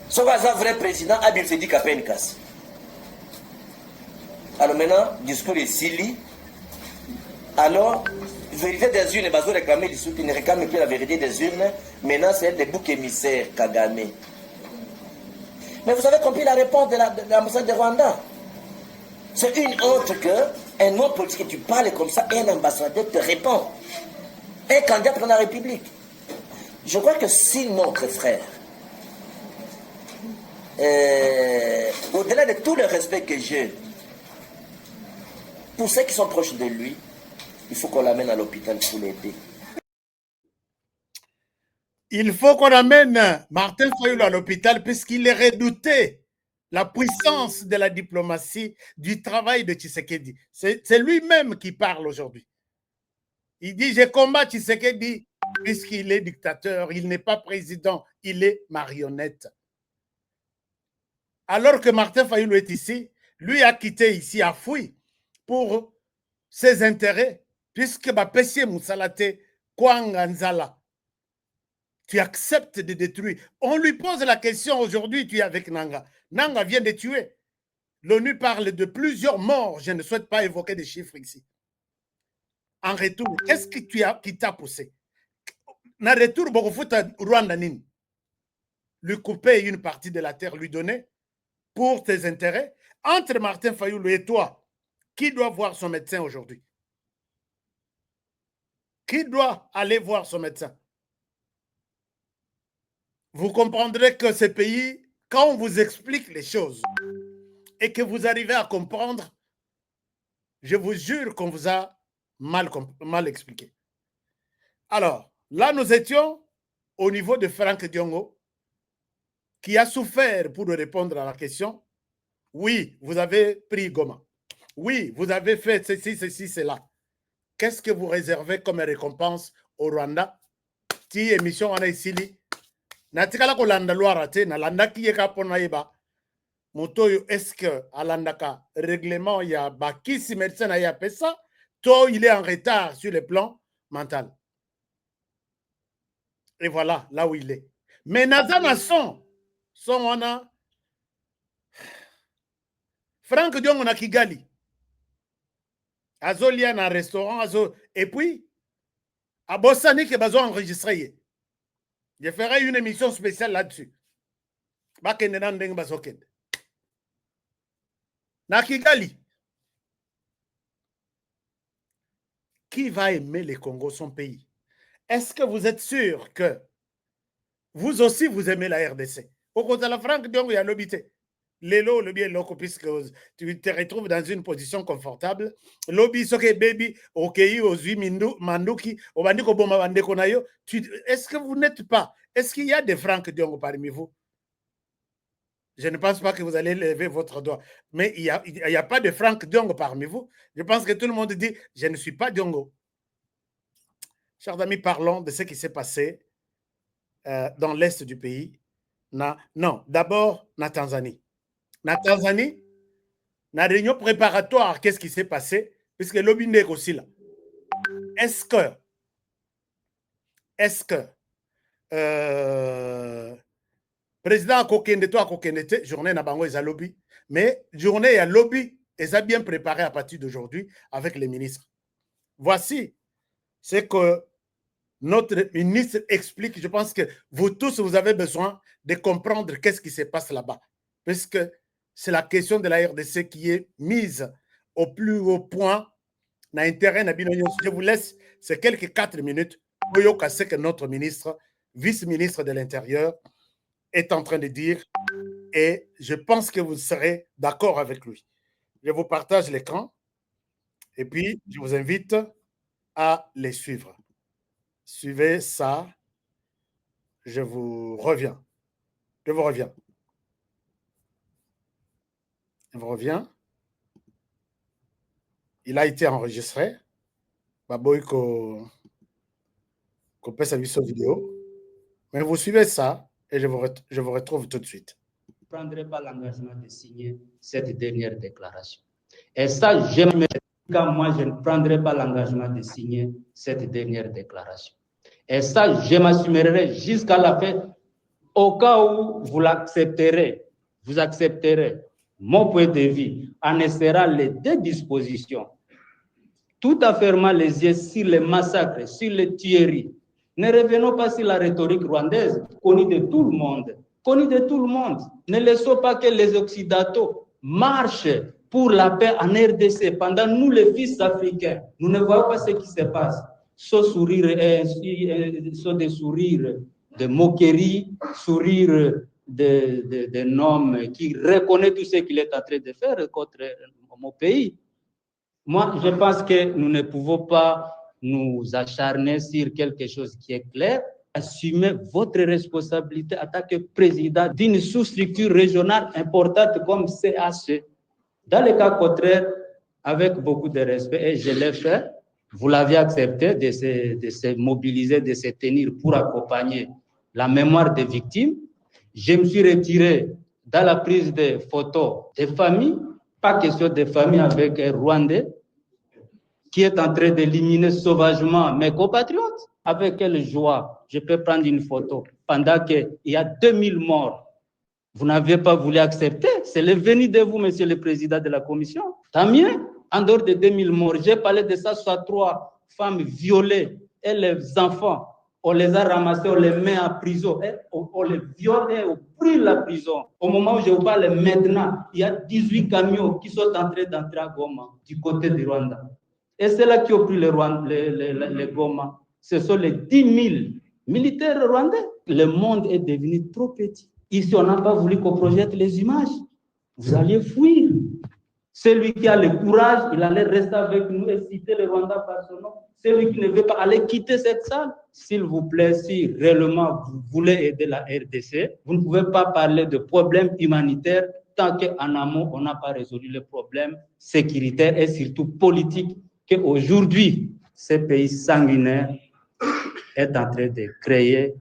Soit un vrai président, Abim Sedi Kapenkas. Alors maintenant, discours est Sili. Alors, vérité des urnes, Bazo réclamait il ne réclame plus la vérité des urnes. Maintenant, c'est des boucs émissaires, Kagame. Mais vous avez compris la réponse de l'ambassade de Rwanda. C'est une autre qu'un homme politique, tu parles comme ça, et un ambassadeur te répond. Un candidat pour la République. Je crois que si notre frère, au-delà de tout le respect que j'ai, pour ceux qui sont proches de lui, il faut qu'on l'amène à l'hôpital pour l'aider. Il faut qu'on amène Martin Fayulu à l'hôpital puisqu'il est redouté. La puissance de la diplomatie, du travail de Tshisekedi. C'est lui-même qui parle aujourd'hui. Il dit, je combats Tshisekedi puisqu'il est dictateur, il n'est pas président, il est marionnette. Alors que Martin Fayulu est ici, lui a quitté ici, a fui pour ses intérêts, puisque Bapessie Moussalate, Kwanganzala, tu acceptes de détruire. On lui pose la question aujourd'hui, tu es avec Nanga. Nanga vient de tuer. L'ONU parle de plusieurs morts. Je ne souhaite pas évoquer des chiffres ici. En retour, qu'est-ce que qui t'a poussé? En retour, Bogofuta Rwanda Nini. Lui couper une partie de la terre, lui donner pour tes intérêts. Entre Martin Fayulu et toi, qui doit voir son médecin aujourd'hui? Qui doit aller voir son médecin? Vous comprendrez que ce pays, quand on vous explique les choses et que vous arrivez à comprendre, je vous jure qu'on vous a mal expliqué. Alors, là, nous étions au niveau de Franck Diongo, qui a souffert pour répondre à la question. Oui, vous avez pris Goma. Oui, vous avez fait ceci, cela. Qu'est-ce que vous réservez comme récompense au Rwanda? Ti émission en Isili. Natikala ko landa loira te na landa ki yeka pona yeba. Motoyo est-ce que alandaka règlement ya bakisi médecin ya pesa to il est en retard sur le plan mental. Et voilà là où il est. Mais Nazana son wana Franck Diongo na Kigali. Azolia na restaurant et puis à Bossani que bazo enregistré. Je ferai une émission spéciale là-dessus. Na Kigali. Qui va aimer le Congo, son pays? Est-ce que vous êtes sûr que vous aussi vous aimez la RDC? Au côté de la Franck Diongo, il y a l'obité. Lelo, le bien loco, puisque tu te retrouves dans une position confortable. Lobby, soke baby, okei, ozui, manduki, obandiko boma bandeko na yo. Est-ce que vous n'êtes pas? Est-ce qu'il y a des Franck Diongo parmi vous? Je ne pense pas que vous allez lever votre doigt. Mais il n'y a pas de Franck Diongo parmi vous. Je pense que tout le monde dit, je ne suis pas Diongo. Chers amis, parlons de ce qui s'est passé dans l'est du pays. Non, d'abord, la Tanzanie. La Tanzanie, la réunion préparatoire, qu'est-ce qui s'est passé? Puisque l'Obinde est aussi là. Est-ce que président Kokende, toi Kokende, journée na bango eza lobby, mais journée à lobby, ils a bien préparé à partir d'aujourd'hui avec les ministres. Voici ce que notre ministre explique. Je pense que vous tous, vous avez besoin de comprendre qu'est-ce qui se passe là-bas. Puisque c'est la question de la RDC qui est mise au plus haut point. Je vous laisse ces quelques 4 minutes pour casser que notre ministre, vice-ministre de l'Intérieur, est en train de dire, et je pense que vous serez d'accord avec lui. Je vous partage l'écran et puis je vous invite à les suivre. Suivez ça. Je vous reviens. Je reviens. Il a été enregistré. Baboy ko fait sa vidéo. Mais vous suivez ça et je vous retrouve tout de suite. Je ne prendrai pas l'engagement de signer cette dernière déclaration. Et ça, moi, je ne prendrai pas l'engagement de signer cette dernière déclaration. Et ça, je m'assumerai jusqu'à la fin, au cas où vous l'accepterez, vous accepterez mon point de vue en essayant les deux dispositions, tout en fermant les yeux sur les massacres, sur les tueries. Ne revenons pas sur la rhétorique rwandaise, connue de tout le monde. Connue de tout le monde. Ne laissons pas que les Occidentaux marchent pour la paix en RDC. Pendant nous, les fils africains, nous ne voyons pas ce qui se passe. Soit des sourires de moquerie, sourires d'un homme qui reconnaît tout ce qu'il est en train de faire contre mon pays. Moi, je pense que nous ne pouvons pas nous acharner sur quelque chose qui est clair. Assumez votre responsabilité en tant que président d'une sous-structure régionale importante comme CAC. Dans le cas contraire, avec beaucoup de respect, et je l'ai fait, vous l'avez accepté de se mobiliser, de se tenir pour accompagner la mémoire des victimes. Je me suis retiré dans la prise de photos des familles, pas question de familles avec un Rwandais qui est en train d'éliminer sauvagement mes compatriotes. Avec quelle joie je peux prendre une photo pendant qu'il y a 2000 morts. Vous n'avez pas voulu accepter. C'est le venu de vous, monsieur le président de la commission. Tant mieux. En dehors de 2000 morts, j'ai parlé de ça, soit 3 femmes violées et les enfants. On les a ramassés, on les met en prison. On les viole et on brûle la prison. Au moment où je vous parle maintenant, il y a 18 camions qui sont en train d'entrer à Goma, du côté du Rwanda. Et c'est là qui ont pris les Goma. Ce sont les 10 000 militaires rwandais. Le monde est devenu trop petit. Ici, on n'a pas voulu qu'on projette les images. Vous alliez fuir. Celui qui a le courage, il allait rester avec nous et citer le Rwanda par son nom. Celui qui ne veut pas aller quitter cette salle. S'il vous plaît, si réellement vous voulez aider la RDC, vous ne pouvez pas parler de problèmes humanitaires tant qu'en amont, on n'a pas résolu les problèmes sécuritaires et surtout politiques qu'aujourd'hui, ce pays sanguinaire est en train de créer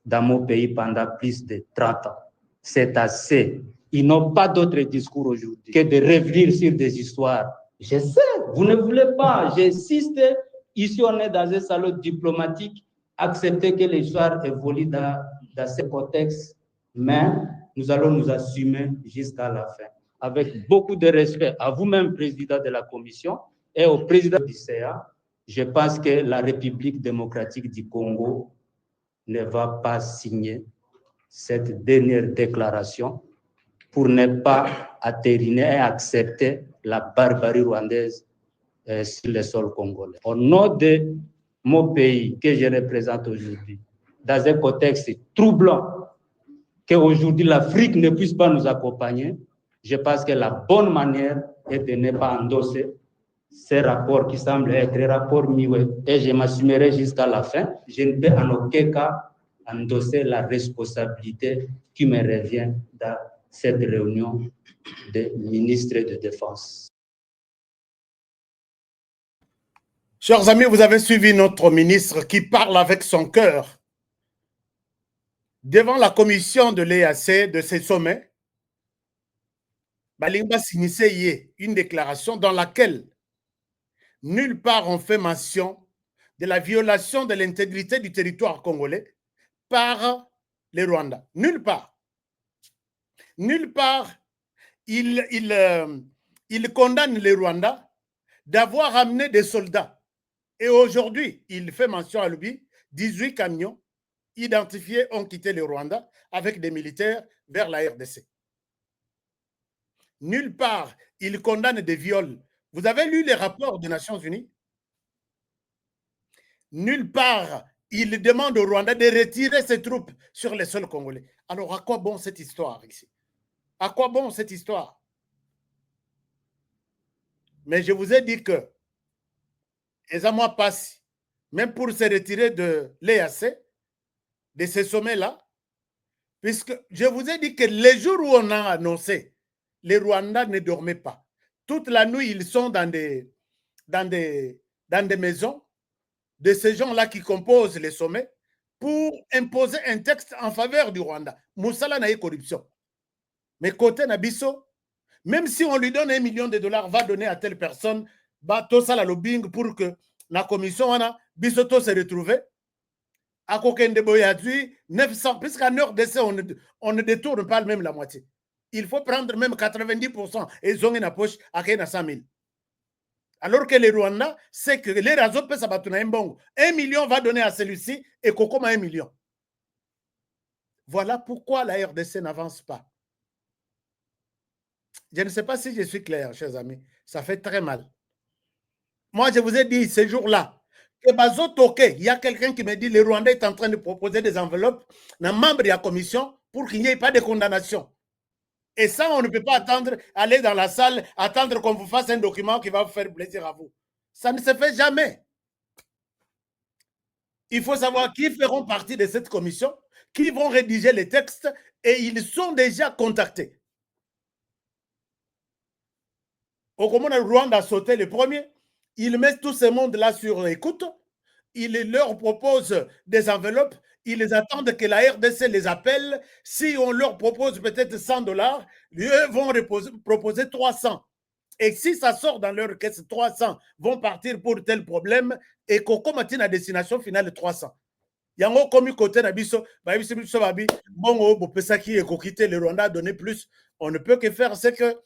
dans mon pays pendant plus de 30 ans. C'est assez. Ils n'ont pas d'autre discours aujourd'hui que de revenir sur des histoires. Je sais, vous ne voulez pas, j'insiste. Ici, on est dans un salon diplomatique. Accepter que l'histoire évolue dans ce contexte, mais nous allons nous assumer jusqu'à la fin. Avec beaucoup de respect à vous-même, président de la commission, et au président du CA, je pense que la République démocratique du Congo ne va pas signer cette dernière déclaration pour ne pas attériner et accepter la barbarie rwandaise sur le sol congolais. Au nom de mon pays que je représente aujourd'hui, dans un contexte troublant, qu'aujourd'hui l'Afrique ne puisse pas nous accompagner, je pense que la bonne manière est de ne pas endosser ces rapports qui semblent être des rapports muets. Et je m'assumerai jusqu'à la fin. Je ne peux en aucun cas endosser la responsabilité qui me revient dans cette réunion des ministres de Défense. Chers amis, vous avez suivi notre ministre qui parle avec son cœur. Devant la commission de l'EAC, de ces sommets, Balingba signait une déclaration dans laquelle nulle part on fait mention de la violation de l'intégrité du territoire congolais par les Rwandais. Nulle part. Nulle part, il condamne les Rwandais d'avoir amené des soldats. Et aujourd'hui, il fait mention à lui, 18 camions identifiés ont quitté le Rwanda avec des militaires vers la RDC. Nulle part, il condamne des viols. Vous avez lu les rapports des Nations Unies? Nulle part, il demande au Rwanda de retirer ses troupes sur les sols congolais. Alors, à quoi bon cette histoire ici? À quoi bon cette histoire? Mais je vous ai dit que Ezamoa passe, même pour se retirer de l'EAC, de ces sommets-là, puisque je vous ai dit que les jours où on a annoncé les Rwandais ne dormaient pas. Toute la nuit, ils sont dans des maisons de ces gens-là qui composent les sommets pour imposer un texte en faveur du Rwanda. Moussala n'a eu corruption. Mais côté Nabiso, même si on lui donne $1 million, va donner à telle personne, tout ça la lobbying pour que la commission, Bisoto se retrouve. À Kokende Boyadui, 900, puisqu'en heure d'essai, on ne détourne pas même la moitié. Il faut prendre même 90% et ils ont une poche à 100 000. Alors que les Rwandais, c'est que les réseaux peuvent s'abattre un bon. 1 million va donner à celui-ci et Kokoma 1 million. Voilà pourquoi la RDC n'avance pas. Je ne sais pas si je suis clair, chers amis. Ça fait très mal. Moi, je vous ai dit ce jour-là, que Bazo Toké, il y a quelqu'un qui me dit que le Rwanda est en train de proposer des enveloppes aux membres de la commission pour qu'il n'y ait pas de condamnation. Et ça, on ne peut pas attendre, aller dans la salle, attendre qu'on vous fasse un document qui va vous faire plaisir à vous. Ça ne se fait jamais. Il faut savoir qui feront partie de cette commission, qui vont rédiger les textes, et ils sont déjà contactés. Au moment où le Rwanda a sauté le premier, il met tout ce monde-là sur écoute, il leur propose des enveloppes, ils attendent que la RDC les appelle. Si on leur propose peut-être $100, eux vont proposer 300. Et si ça sort dans leur caisse, 300 vont partir pour tel problème et qu'on matin à destination finale 300. Il y a un commis côté Nabiso, bon, quitter le Rwanda a donné plus. On ne peut que faire ce que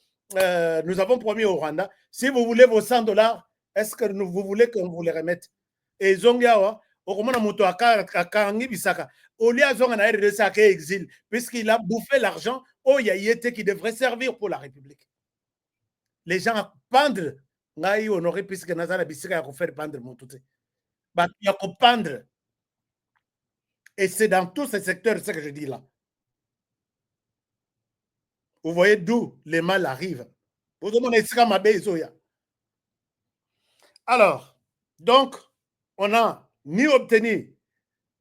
nous avons promis au Rwanda. Si vous voulez vos $100, est-ce que vous voulez qu'on vous les remette? Et Zongiawa, puisqu'il a bouffé l'argent au Yaïete qui devrait servir pour la République. Les gens pendre, ngai honoré puisque Nazana Bissika a fait pendre mon tout. Il y a pendre. Et c'est dans tous ces secteurs, ce que je dis là. Vous voyez d'où les mal arrivent. Vous demandez ce qu'on m'a besoin. Alors, donc, on n'a ni obtenu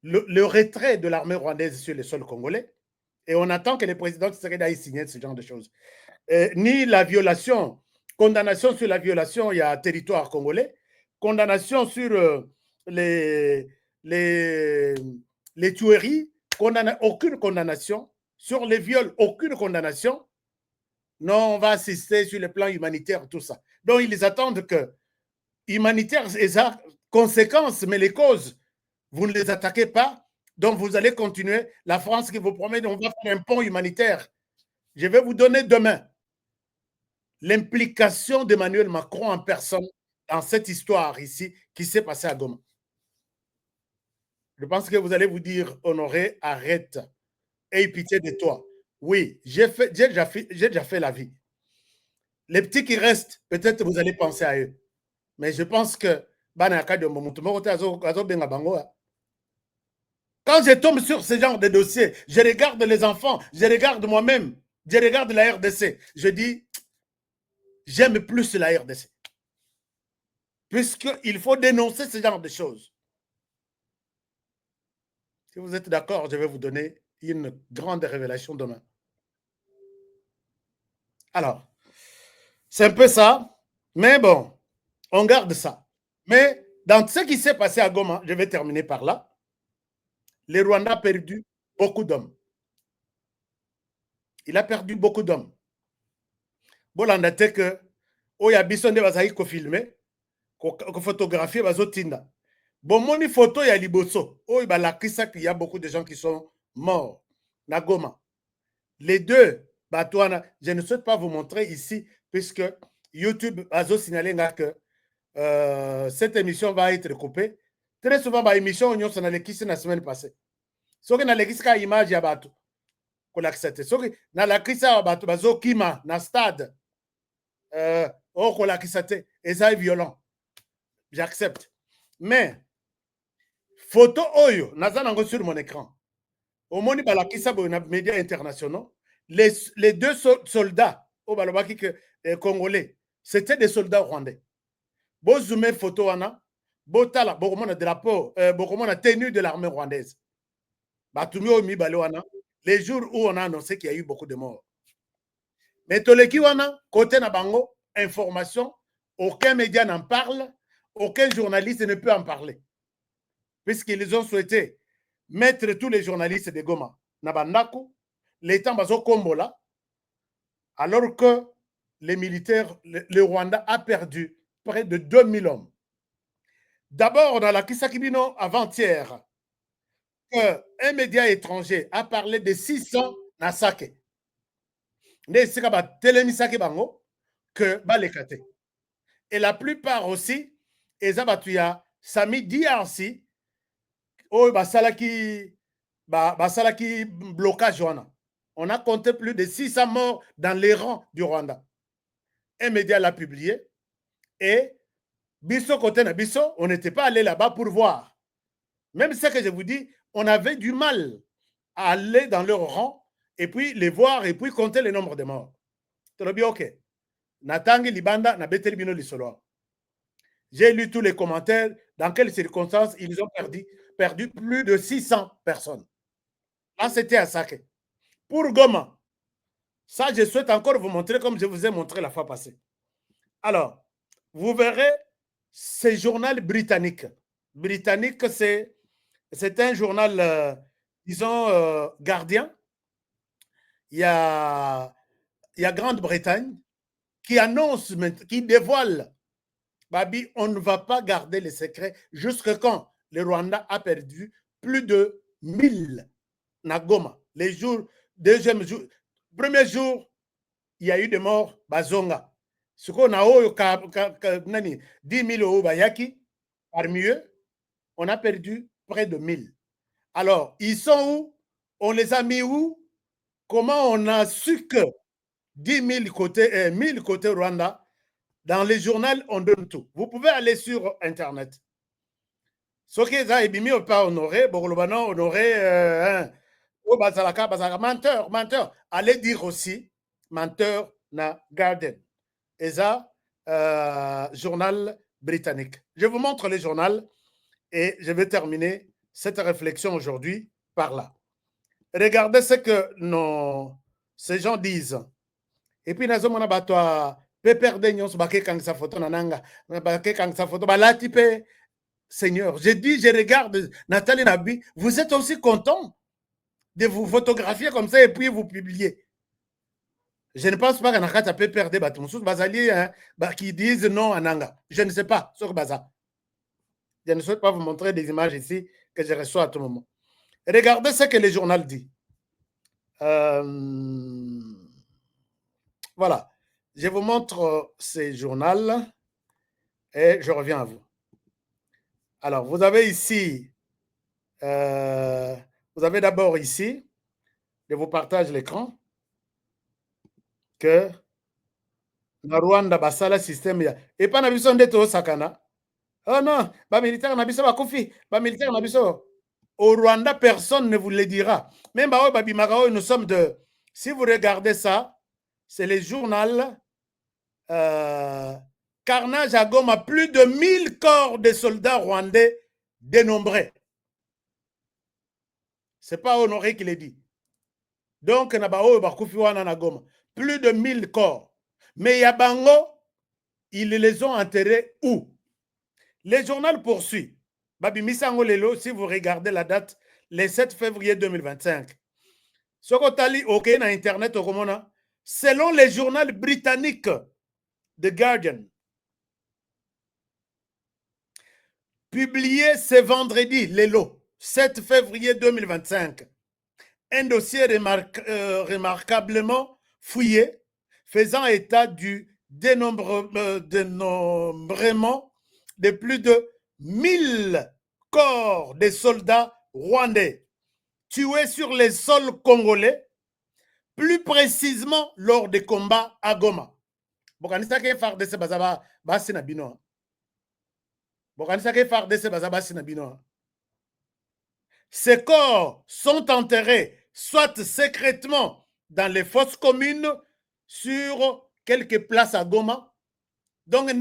le retrait de l'armée rwandaise sur le sol congolais, et on attend que le président Tshisekedi aille signer ce genre de choses. Ni la violation, condamnation sur la violation, il y a territoire congolais, condamnation sur les tueries, aucune condamnation, sur les viols, aucune condamnation. Non, on va assister sur le plan humanitaire, tout ça. Donc, ils attendent que humanitaire, c'est ça, conséquences, mais les causes, vous ne les attaquez pas, donc vous allez continuer. La France qui vous promet, on va faire un pont humanitaire. Je vais vous donner demain l'implication d'Emmanuel Macron en personne dans cette histoire ici qui s'est passée à Goma. Je pense que vous allez vous dire, Honoré, arrête, aie pitié de toi. Oui, j'ai déjà fait la vie. Les petits qui restent, peut-être vous allez penser à eux. Mais je pense que quand je tombe sur ce genre de dossier, je regarde les enfants, je regarde moi-même, je regarde la RDC, je dis, j'aime plus la RDC. Puisqu'il faut dénoncer ce genre de choses. Si vous êtes d'accord, je vais vous donner une grande révélation demain. Alors, c'est un peu ça, mais bon, on garde ça. Mais dans ce qui s'est passé à Goma, je vais terminer par là, le Rwanda a perdu beaucoup d'hommes. Il a perdu beaucoup d'hommes. Bolanda te que oya bisonde bazali ko filmer, ko photographier bazotinda. Bon moni photo ya liboso, oyo balakisa qu'il y a beaucoup de gens qui sont morts na Goma. Les deux batouana, je ne souhaite pas vous montrer ici puisque YouTube a signalé que cette émission va être coupée. Très souvent, bah, émission on a l'équipe la semaine passée. Ce qui na l'équipe image ya bato. Kolakisate. Ce qui na la crise ya bato bazo kima na stade. Oh kolakisate. Et ça est violent. J'accepte. Mais photo oyo nazanango sur mon écran. Au moni balakisa bo na médias internationaux. Les deux soldats au balobaki que congolais, c'était des soldats rwandais. Bo zoomé photo wana, bo tala bokomona drapeau, bokomona tenue de l'armée rwandaise. Batumi o mi bale wana, les jours où on a annoncé qu'il y a eu beaucoup de morts. Mais toleki wana, côté na bango, information, aucun média n'en parle, aucun journaliste ne peut en parler. Puisqu'ils ont souhaité mettre tous les journalistes de Goma na bandako, l'État bazo kombola, alors que les militaires, le Rwanda a perdu près de 2000 hommes. D'abord, dans la Kisakibino avant-hier, un média étranger a parlé de 600 Nasake. Et la plupart aussi, Ezabatuya, Sami Diarsi, Basalaki blocage. On a compté plus de 600 morts dans les rangs du Rwanda. Un média l'a publié et Bisso côté na Bisso, on n'était pas allé là-bas pour voir. Même ce que je vous dis, on avait du mal à aller dans leur rang et puis les voir et puis compter le nombre de morts. Ok. Natangi Libanda na Betel Bino Lisolo. J'ai lu tous les commentaires. Dans quelles circonstances ils ont perdu plus de 600 personnes. Là, c'était à Sake. Pour Goma, ça, je souhaite encore vous montrer comme je vous ai montré la fois passée. Alors, vous verrez ce journal britannique. Britannique, c'est un journal, disons, gardien. Il y a Grande-Bretagne qui annonce, qui dévoile, Babi, on ne va pas garder les secrets jusqu'à quand le Rwanda a perdu plus de 1000 Nagoma. Les jours, deuxième jour, premier jour, il y a eu des morts, Bazonga. Ce qu'on a eu, 10 000 au Bayaki, parmi eux, on a perdu près de 1000. Alors, ils sont où? On les a mis où? Comment on a su que 10 000 côté, 1000 côté Rwanda? Dans les journaux, on donne tout. Vous pouvez aller sur Internet. Ce qui est pas honoré, menteur. Allez dire aussi, menteur na Garden. Et ça, journal britannique. Je vous montre le journal et je vais terminer cette réflexion aujourd'hui par là. Regardez ce que ces gens disent. Et puis, nous avons Seigneur, j'ai dit, je regarde Nathalie Nabi, vous êtes aussi content de vous photographier comme ça et puis vous publier. Je ne pense pas qu'on peut perdre des bâtiments qui disent non à Nanga. Je ne sais pas sur Baza. Je ne souhaite pas vous montrer des images ici que je reçois à tout moment. Regardez ce que le journal dit. Voilà. Je vous montre ce journal et je reviens à vous. Alors, vous avez ici, vous avez d'abord ici, je vous partage l'écran, que le Rwanda basala système et pas nabiso ndeto sakana. Oh non, ba militaire nabiso ba kufi, ba militaire nabiso. Au Rwanda, personne ne vous le dira. Même nous sommes de. Si vous regardez ça, c'est le journal Carnage à Goma, plus de 1000 corps de soldats rwandais dénombrés. Ce n'est pas Honoré qui l'a dit. Donc, plus de 1000 corps. Mais Yabango, ils les ont enterrés où? Le journal poursuit. Babi Misango Lelo, si vous regardez la date, le 7 février 2025. Sokotali, ok, na Internet, selon les journaux britanniques, The Guardian, publié ce vendredi, Lelo, 7 février 2025, un dossier remarquablement fouillé, faisant état du dénombrement de plus de 1000 corps de soldats rwandais tués sur les sols congolais, plus précisément lors des combats à Goma. Ces corps sont enterrés soit secrètement dans les fosses communes sur quelques places à Goma. Donc, ce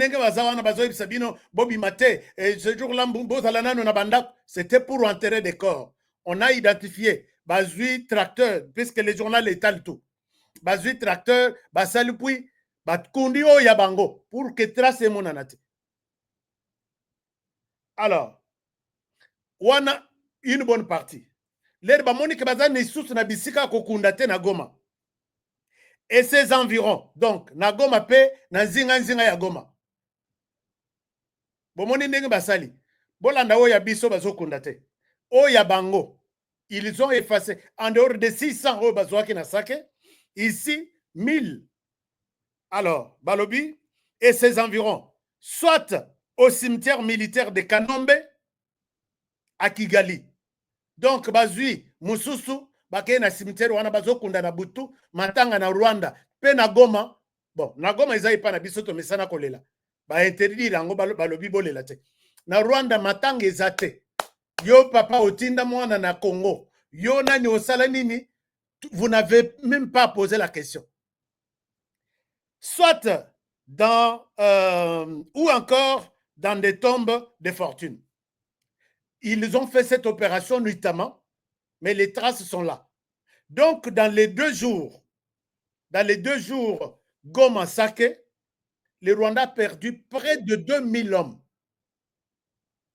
jour-là, c'était pour enterrer des corps. On a identifié Bazui, tracteur, puisque les journaux étalent tout. bazui tracteur basali pui bakundi oyo ya bango pour que trace emonana te. Alors wana une bonne partie lere bamoni ke baza na lisusu na bisika kokunda te na Goma et ses environs, donc na Goma pe na nzinga ya Goma bomoni ndenge basali bolanda oyo ya biso bazokunda te oyo ya bango ils ont effacé en dehors de 600 oyo bazwaki na Sake, ici 1000. Alors balobi et ses environs, soit au cimetière militaire de Kanombe à Kigali. Donc bazui mususu bakeye na cimetière wana bazokunda na butu matanga na Rwanda pe na Goma. Bon na Goma ezai pa na biso to mesana kolela ba interdire yango balobi bolela te na Rwanda matanga ezate yo papa otinda mwana na Congo yo nani osala nini, vous n'avez même pas posé la question. Soit dans ou encore dans des tombes de fortune. Ils ont fait cette opération nuitamment, mais les traces sont là. Donc, dans les 2 jours, Goma Sake, le Rwanda a perdu près de 2000 hommes.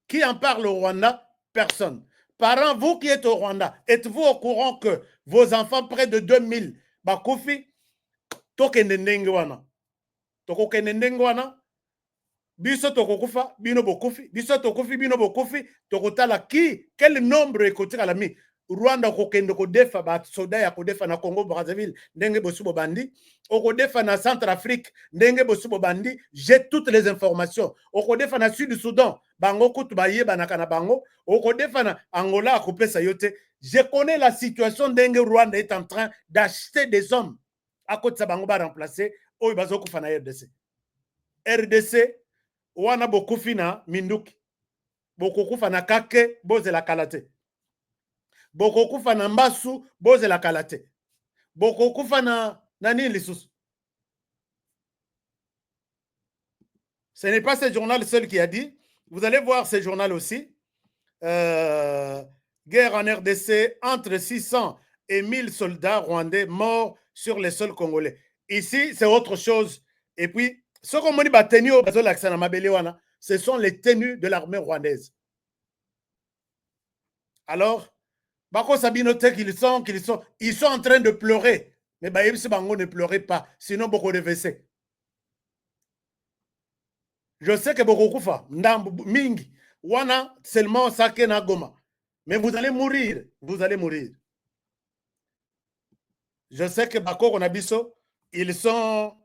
Qui en parle au Rwanda? Personne. Parents, vous qui êtes au Rwanda, êtes-vous au courant que vos enfants, près de 2000, bakufi, tokende ndenge wana. Tokokende ndenge wana. Biso tokokufa, bino bokufi. Biso tokufi, bino bokufi. Tokotala ki, quel nombre ekotika la mi. Rwanda kokende kodefa ba soda ya kodefa na Congo Brazzaville ndenge bosubo bandi, okodefa na Centrafrique ndenge bosubo bandi, j'ai toutes les informations. Okodefa na Sud Soudan bango kutu bayeba na kana bango, okodefa na Angola akopesa yote. Je connais la situation ndenge Rwanda est en train d'acheter des hommes à côté de bango ba remplacer oyo bazokufa na RDC. RDC wana bokufi na Minduki. Bokokufa na Kake bozela kalate. Bokokufa na Mbasu bozela kalate. Bokokufa na nani lisusu. Ce n'est pas ce journal seul qui a dit. Vous allez voir ce journal aussi. Guerre en RDC, entre 600 et 1000 soldats rwandais morts sur les sols congolais. Ici, c'est autre chose. Et puis, ce qu'on dit, ce sont les tenues de l'armée rwandaise. Alors, Bako Sabinotek, ils sont en train de pleurer. Mais Baïbsi Bango ne pleurez pas, sinon beaucoup de WC. Je sais que beaucoup Koufa, Mingi, Wana, seulement Sake na Goma. Mais vous allez mourir, vous allez mourir. Je sais que Bako Konabiso, ils sont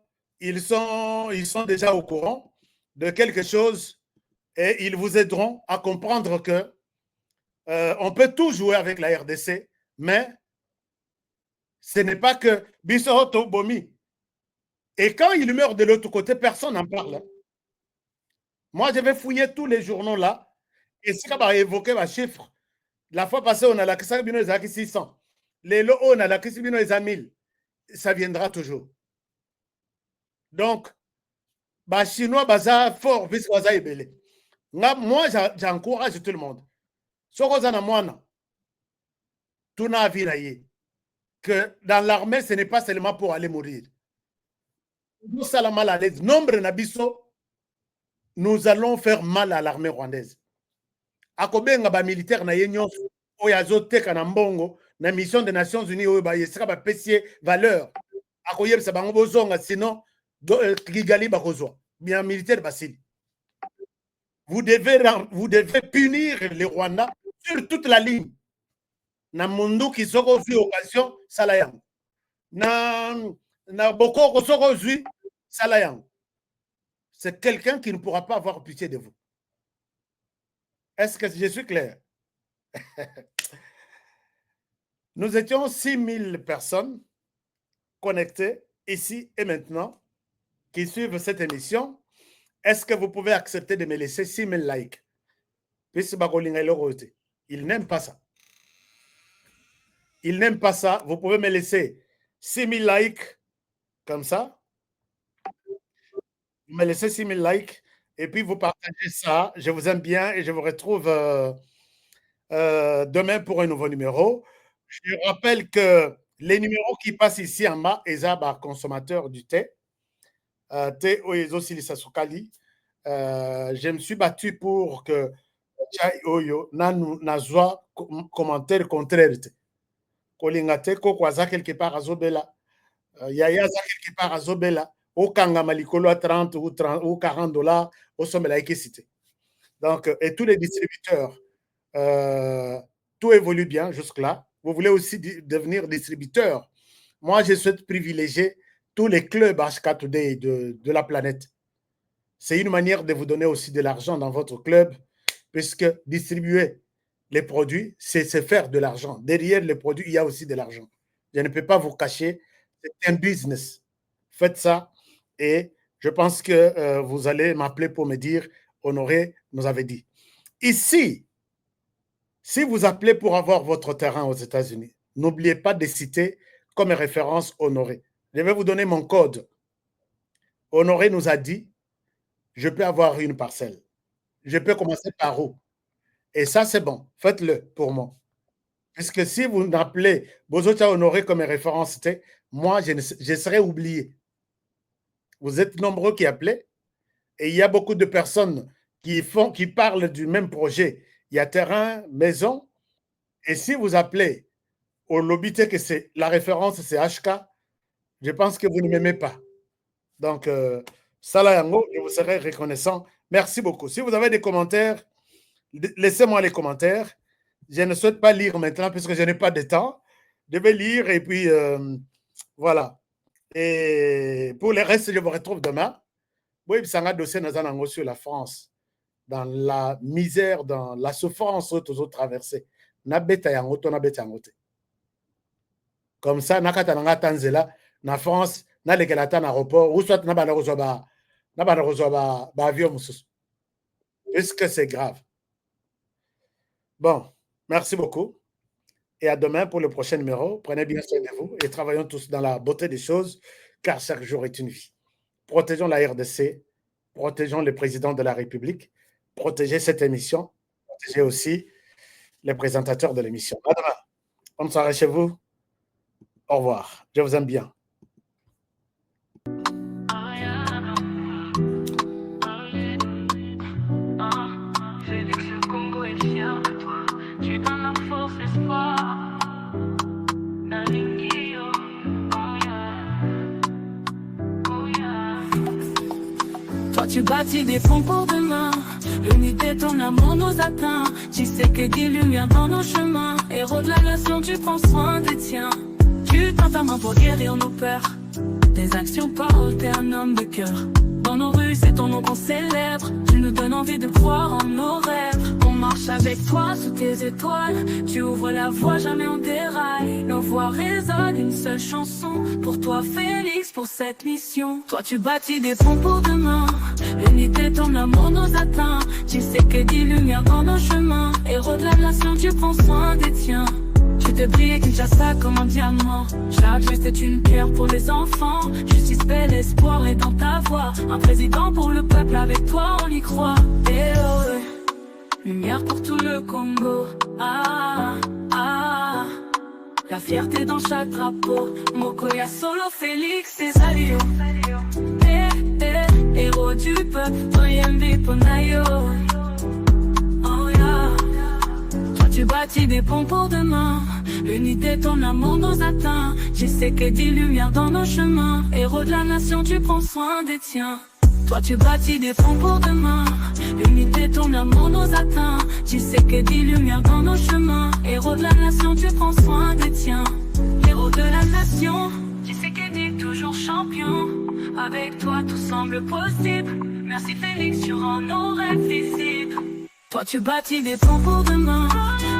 déjà au courant de quelque chose et ils vous aideront à comprendre que on peut tout jouer avec la RDC, mais ce n'est pas que Bissot Bomi. Et quand il meurt de l'autre côté, personne n'en parle. Moi, je vais fouiller tous les journaux là, et si on va évoquer ma chiffre, la fois passée, on a la question de 600. Les lots, on a la question de 1000. Ça viendra toujours. Donc, les Chinois, baza fort, puisque baza ébélé. Moi, j'encourage tout le monde. Que dans l'armée, ce n'est pas seulement pour aller mourir. Nous allons mal à l'aise. Nombre nabiso, nous allons faire mal à l'armée rwandaise. Akobenga ba militaire na yenyo oyazo teka na mbongo na mission des Nations Unies oyo ba yesaka ba pesier valeur. Akoyebisa bango bozonga sinon Kigali bakozwa. Bien militaire basili. Vous devez punir les Rwandais sur toute la ligne. Na mundu qui soko vu occasion salayang. Na boko soko vu salayang. C'est quelqu'un qui ne pourra pas avoir pitié de vous. Est-ce que je suis clair? Nous étions 6000 personnes connectées ici et maintenant qui suivent cette émission. Est-ce que vous pouvez accepter de me laisser 6000 likes? Il n'aime pas ça. Il n'aime pas ça. Vous pouvez me laisser 6000 likes comme ça. Vous me laissez 6000 likes et puis vous partagez ça. Je vous aime bien et je vous retrouve demain pour un nouveau numéro. Je rappelle que Les numéros qui passent ici en bas, ils sont consommateurs du thé. Thé Oyezo Silisa Sukali. Je me suis battu pour que Chai Oyo nazwa commentaire contraire. Kolingate Kokwaza quelque part à Zobela. Yaya za quelque part à Zobela. Au Kangama Likolo à 30 ou 40 $, au sommet la cité. Donc, et tous les distributeurs, tout évolue bien jusque-là. Vous voulez aussi devenir distributeur. Moi, je souhaite privilégier tous les clubs HK Today de la planète. C'est une manière de vous donner aussi de l'argent dans votre club, puisque distribuer les produits, c'est faire de l'argent. Derrière les produits, il y a aussi de l'argent. Je ne peux pas vous cacher, c'est un business. Faites ça et je pense que vous allez m'appeler pour me dire, Honoré nous avait dit. Ici, si vous appelez pour avoir votre terrain aux États-Unis, n'oubliez pas de citer comme référence Honoré. Je vais vous donner mon code. Honoré nous a dit, je peux avoir une parcelle. Je peux commencer par où? Et ça, c'est bon. Faites-le pour moi. Parce que si vous m'appelez Bozota Honoré comme référence, moi, je serai oublié. Vous êtes nombreux qui appelaient et il y a beaucoup de personnes qui parlent du même projet. Il y a terrain, maison. Et si vous appelez au lobby, que c'est la référence, c'est HK, je pense que vous ne m'aimez pas. Donc, Salayango, je vous serai reconnaissant. Merci beaucoup. Si vous avez des commentaires, laissez-moi les commentaires. Je ne souhaite pas lire maintenant puisque je n'ai pas de temps. Je vais lire et puis voilà. Et pour le reste, je vous retrouve demain. Oui, ça a dossier sur la France, dans la misère, dans la souffrance que nous avons traversée. Comme ça, nakata tanzela na France, na lekelata na aéroport, ou soit na bana rezoba avion mususu. Est-ce que c'est grave? Bon, merci beaucoup. Et à demain pour le prochain numéro. Prenez bien soin de vous et travaillons tous dans la beauté des choses, car chaque jour est une vie. Protégeons la RDC, protégeons le président de la République, protégez cette émission, protégez aussi les présentateurs de l'émission. À demain. Bonne soirée chez vous. Au revoir. Je vous aime bien. Toi tu bâtis des ponts pour demain. L'unité, ton amour nous atteint. Tu sais que des lumières dans nos chemins. Héros de la nation, tu prends soin des tiens. Tu tends ta main pour guérir nos peurs. Tes actions parlent, t'es un homme de cœur. Dans nos rues, c'est ton nom qu'on célèbre. Tu nous donnes envie de croire en nos rêves. On marche avec toi sous tes étoiles. Tu ouvres la voie, jamais on déraille. Nos voix résonnent une seule chanson. Pour toi Félix, pour cette mission. Toi tu bâtis des ponts pour demain. L'unité, ton amour nous atteint. Tu sais que des lumières dans nos chemins. Héros de la nation, tu prends soin des tiens. Tu te brilles Kinshasa comme un diamant. Chaque geste est une pierre pour les enfants. Justice, paix, l'espoir est dans ta voix. Un président pour le peuple, avec toi on y croit. Et oh, lumière pour tout le Congo. Ah, ah, la fierté dans chaque drapeau. Mokoya Solo, Félix et Salio. Héros du peuple, Oyembe Ponayo. Oh yeah. Toi tu bâtis des ponts pour demain. L'unité, ton amour nous atteint. Tu sais que des lumières dans nos chemins. Héros de la nation, tu prends soin des tiens. Toi tu bâtis des ponts pour demain. L'unité, ton amour nous atteint. Tu sais que des lumières dans nos chemins. Héros de la nation, tu prends soin des tiens. Héros de la nation, tu sais que t'es toujours champion. Avec toi tout semble possible. Merci Félix, tu rends nos rêves visibles. Toi tu bâtis des ponts pour demain.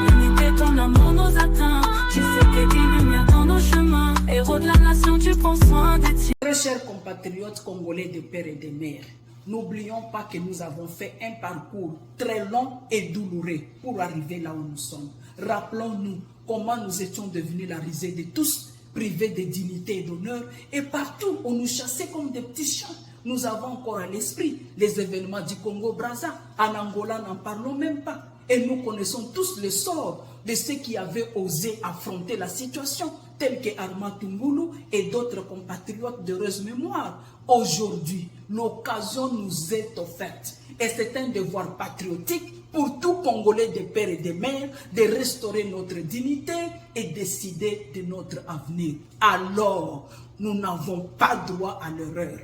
L'unité, ton amour nous atteint. Tu sais que des lumières dans nos chemins. Héros de la nation, tu prends soin des tiens. Très chers compatriotes congolais de père et de mère, n'oublions pas que nous avons fait un parcours très long et douloureux pour arriver là où nous sommes. Rappelons-nous comment nous étions devenus la risée de tous, privés de dignité et d'honneur, et partout on nous chassait comme des petits chiens. Nous avons encore à l'esprit les événements du Congo-Brazza. En Angola, n'en parlons même pas. Et nous connaissons tous le sort de ceux qui avaient osé affronter la situation tels que Armand Tungulu et d'autres compatriotes d'heureuse mémoire. Aujourd'hui, l'occasion nous est offerte et c'est un devoir patriotique pour tout Congolais de pères et de mères de restaurer notre dignité et décider de notre avenir. Alors, nous n'avons pas droit à l'erreur.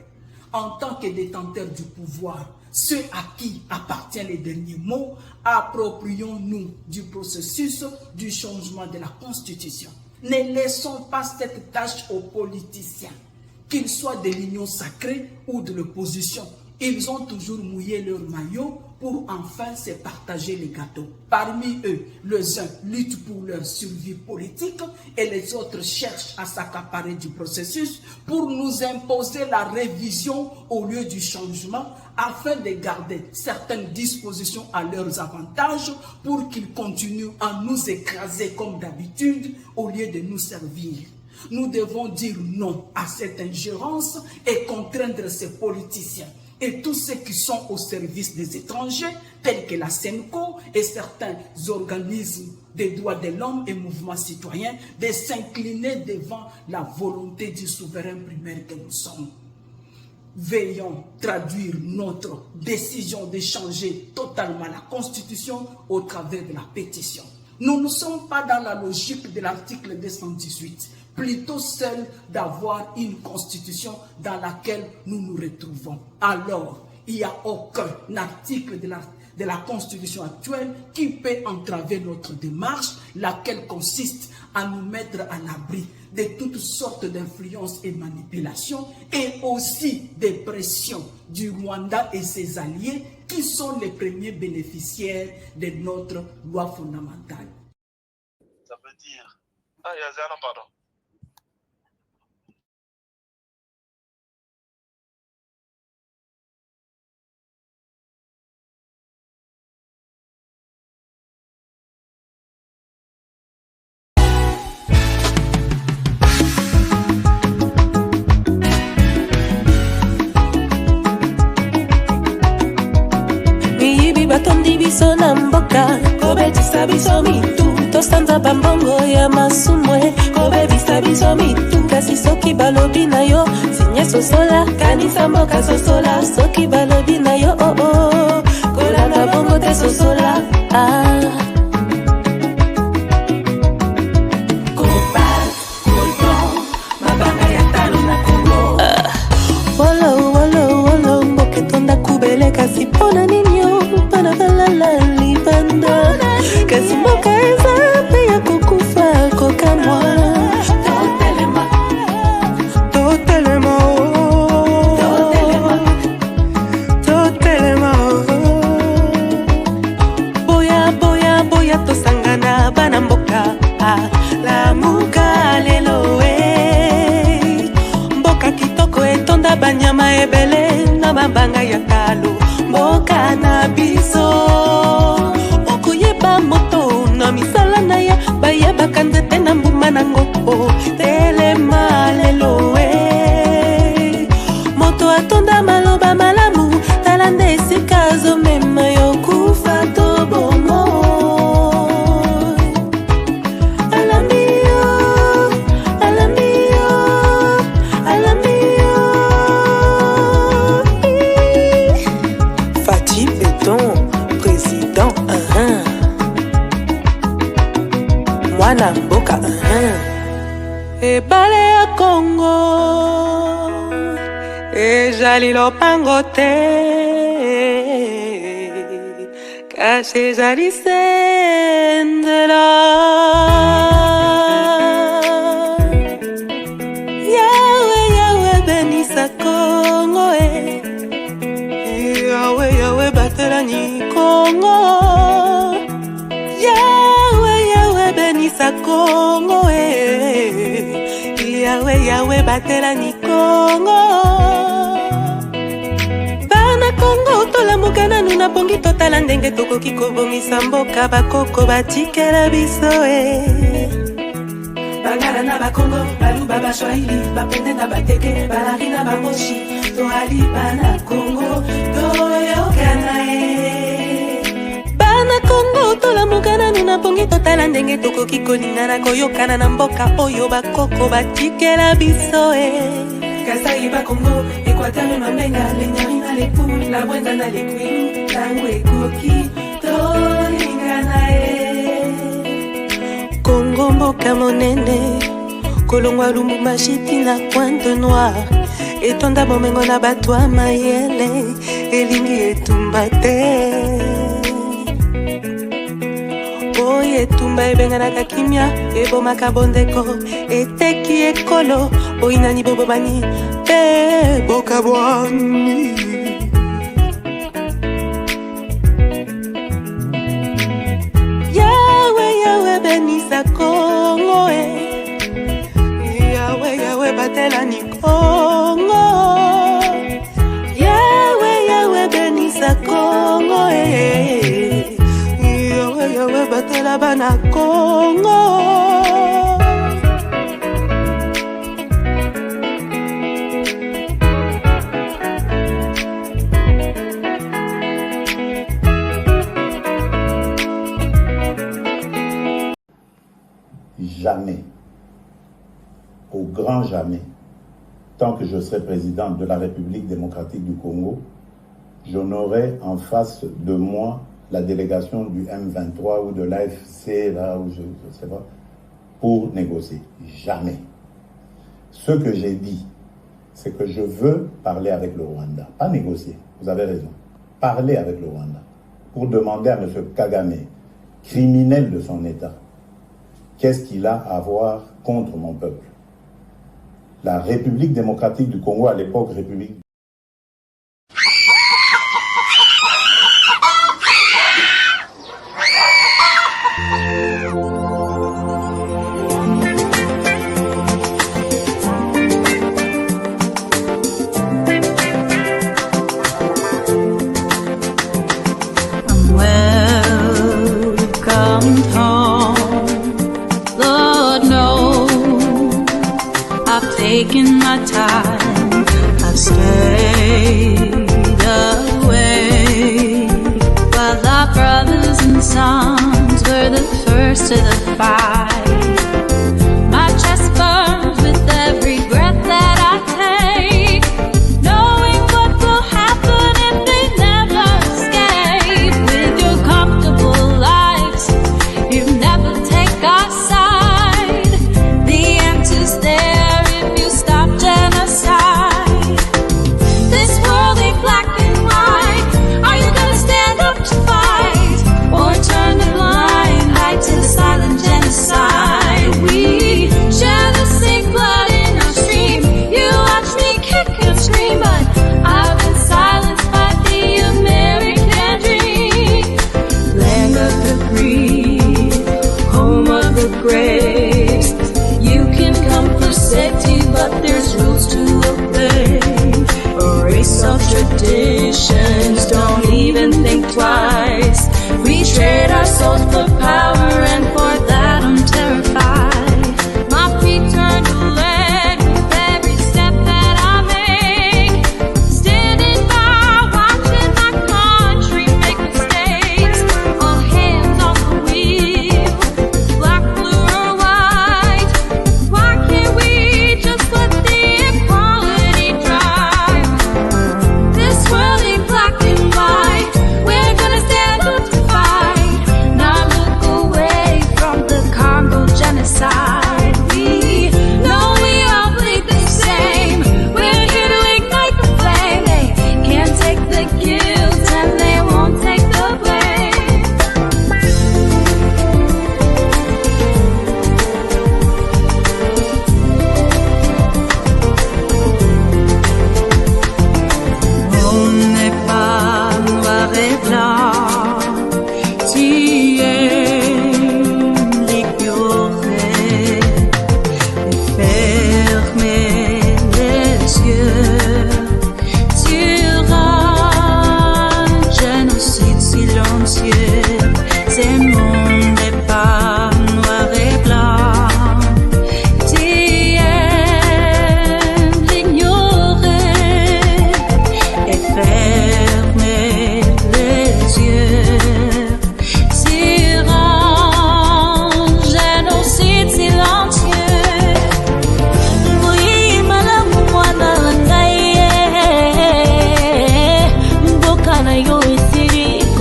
En tant que détenteurs du pouvoir, ceux à qui appartient les derniers mots, approprions-nous du processus du changement de la Constitution. Ne laissons pas cette tâche aux politiciens, qu'ils soient de l'union sacrée ou de l'opposition. Ils ont toujours mouillé leur maillot pour enfin se partager les gâteaux. Parmi eux, les uns luttent pour leur survie politique et les autres cherchent à s'accaparer du processus pour nous imposer la révision au lieu du changement afin de garder certaines dispositions à leurs avantages pour qu'ils continuent à nous écraser comme d'habitude au lieu de nous servir. Nous devons dire non à cette ingérence et contraindre ces politiciens et tous ceux qui sont au service des étrangers, tels que la SENCO et certains organismes des droits de l'homme et mouvements citoyens, de s'incliner devant la volonté du souverain primaire que nous sommes. Veillons traduire notre décision de changer totalement la Constitution au travers de la pétition. Nous ne sommes pas dans la logique de l'article 218, plutôt celle d'avoir une constitution dans laquelle nous nous retrouvons. Alors, il n'y a aucun article de la constitution actuelle qui peut entraver notre démarche, laquelle consiste à nous mettre à l'abri de toutes sortes d'influences et manipulations, et aussi des pressions du Rwanda et ses alliés, qui sont les premiers bénéficiaires de notre loi fondamentale. Ça veut dire... Ah, il y a Zana, pardon. Batondi biso na mboka kobetisa biso mitu tosanza bambongo ya masumwe kobebisa biso mitu kasi soki balobi na yo sinye sosola kanisa mboka sosola soki balobi na yo oh oh kolanda bongo te sosola mabanga ya talo na Kongo wolo wolo wolo mboke tonda kubele kasi pona ninyo la libanda kasi mboka eza pe ya kokufa kokamwa totelema boya boya boya tosangana bana mboka lamuka lelo mboka kitoko etonda banyama ebele na mabanga ya talo mboka na biso okuyeba moto na misala na ya bayebaka nzete na mbuma na ngoko telema lelo moto atonda maloba malamu tala nde esika azomema yo kufa to bomo mwana mboka ebale ya Kongo ezali lopango te kasi ezali sendela yawe yawe benisa Kongo yawe yawe batelani Kongo benisa Kongo yawe yawe batelani Kongo bana Kongo tolamuka nanu na bongi totala ndenge tokoki kobongisa mboka bakoko batikela biso bangala na bakongo baluba bashwahili bapende na bateke balari na bamoshi toali bana Kongo toyokana bana Kongo tolamuka nanu na pongi totala ndenge tokoki kolingana koyokana na mboka oyo bakoko batikela biso Kasai ba Congo, Equateur mamenga, lenyari na lepu, la bwenda na lekwi, tango ekoki, tolingana Congo mboka monene, kolongwa Lumumba shiti na Pointe Noire, etonda bomengo na bato ya mayele, elingi etumba te. Oye tumba ebenganaka kimia, ebomaka bondeko, eteki ekolo, oinani bobomani, boka bwani. Yahweh benisa Congo, Yahweh batela ni Congo, Yahweh benisa Congo, Yahweh batela bana Congo. Jamais, au grand jamais, tant que je serai président de la République démocratique du Congo, je n'aurai en face de moi la délégation du M23 ou de l'AFC, là où je ne sais pas, pour négocier. Jamais. Ce que j'ai dit, c'est que je veux parler avec le Rwanda. Pas négocier, vous avez raison. Parler avec le Rwanda pour demander à M. Kagame, criminel de son État, qu'est-ce qu'il a à voir contre mon peuple? La République démocratique du Congo, à l'époque, République... Taking my time, I've stayed away while our brothers and sons were the first to the fight. My chest burns with every breath that I take, knowing what will happen if they never escape. With your comfortable lives, you never take our side. The answer's there. This world ain't black and white. Are you gonna stand up to fight, or turn a blind eye to the silent genocide? We share the same blood in our stream. You watch me kick and scream, but I've been silenced by the American dream. Land of the free, home of the great. You can come for safety, but there's rules to obey. Erase all traditions, don't even think twice. We trade our souls for power, and for that I'm terrified. My feet turn to lead with every step that I make. Standing by, watching my country make mistakes. All hands on the wheel, black, blue or white. Why can't we just let the equality drive? This world ain't black and white. We're gonna stand up to fight, not look away.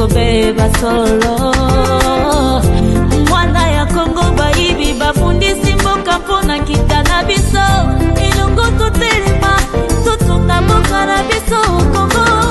tobeba solo. Mwana ya Kongo baibi bafundisi mboka mpona kita na biso. Ilungu tutelema tutunga mboka na biso Kongo.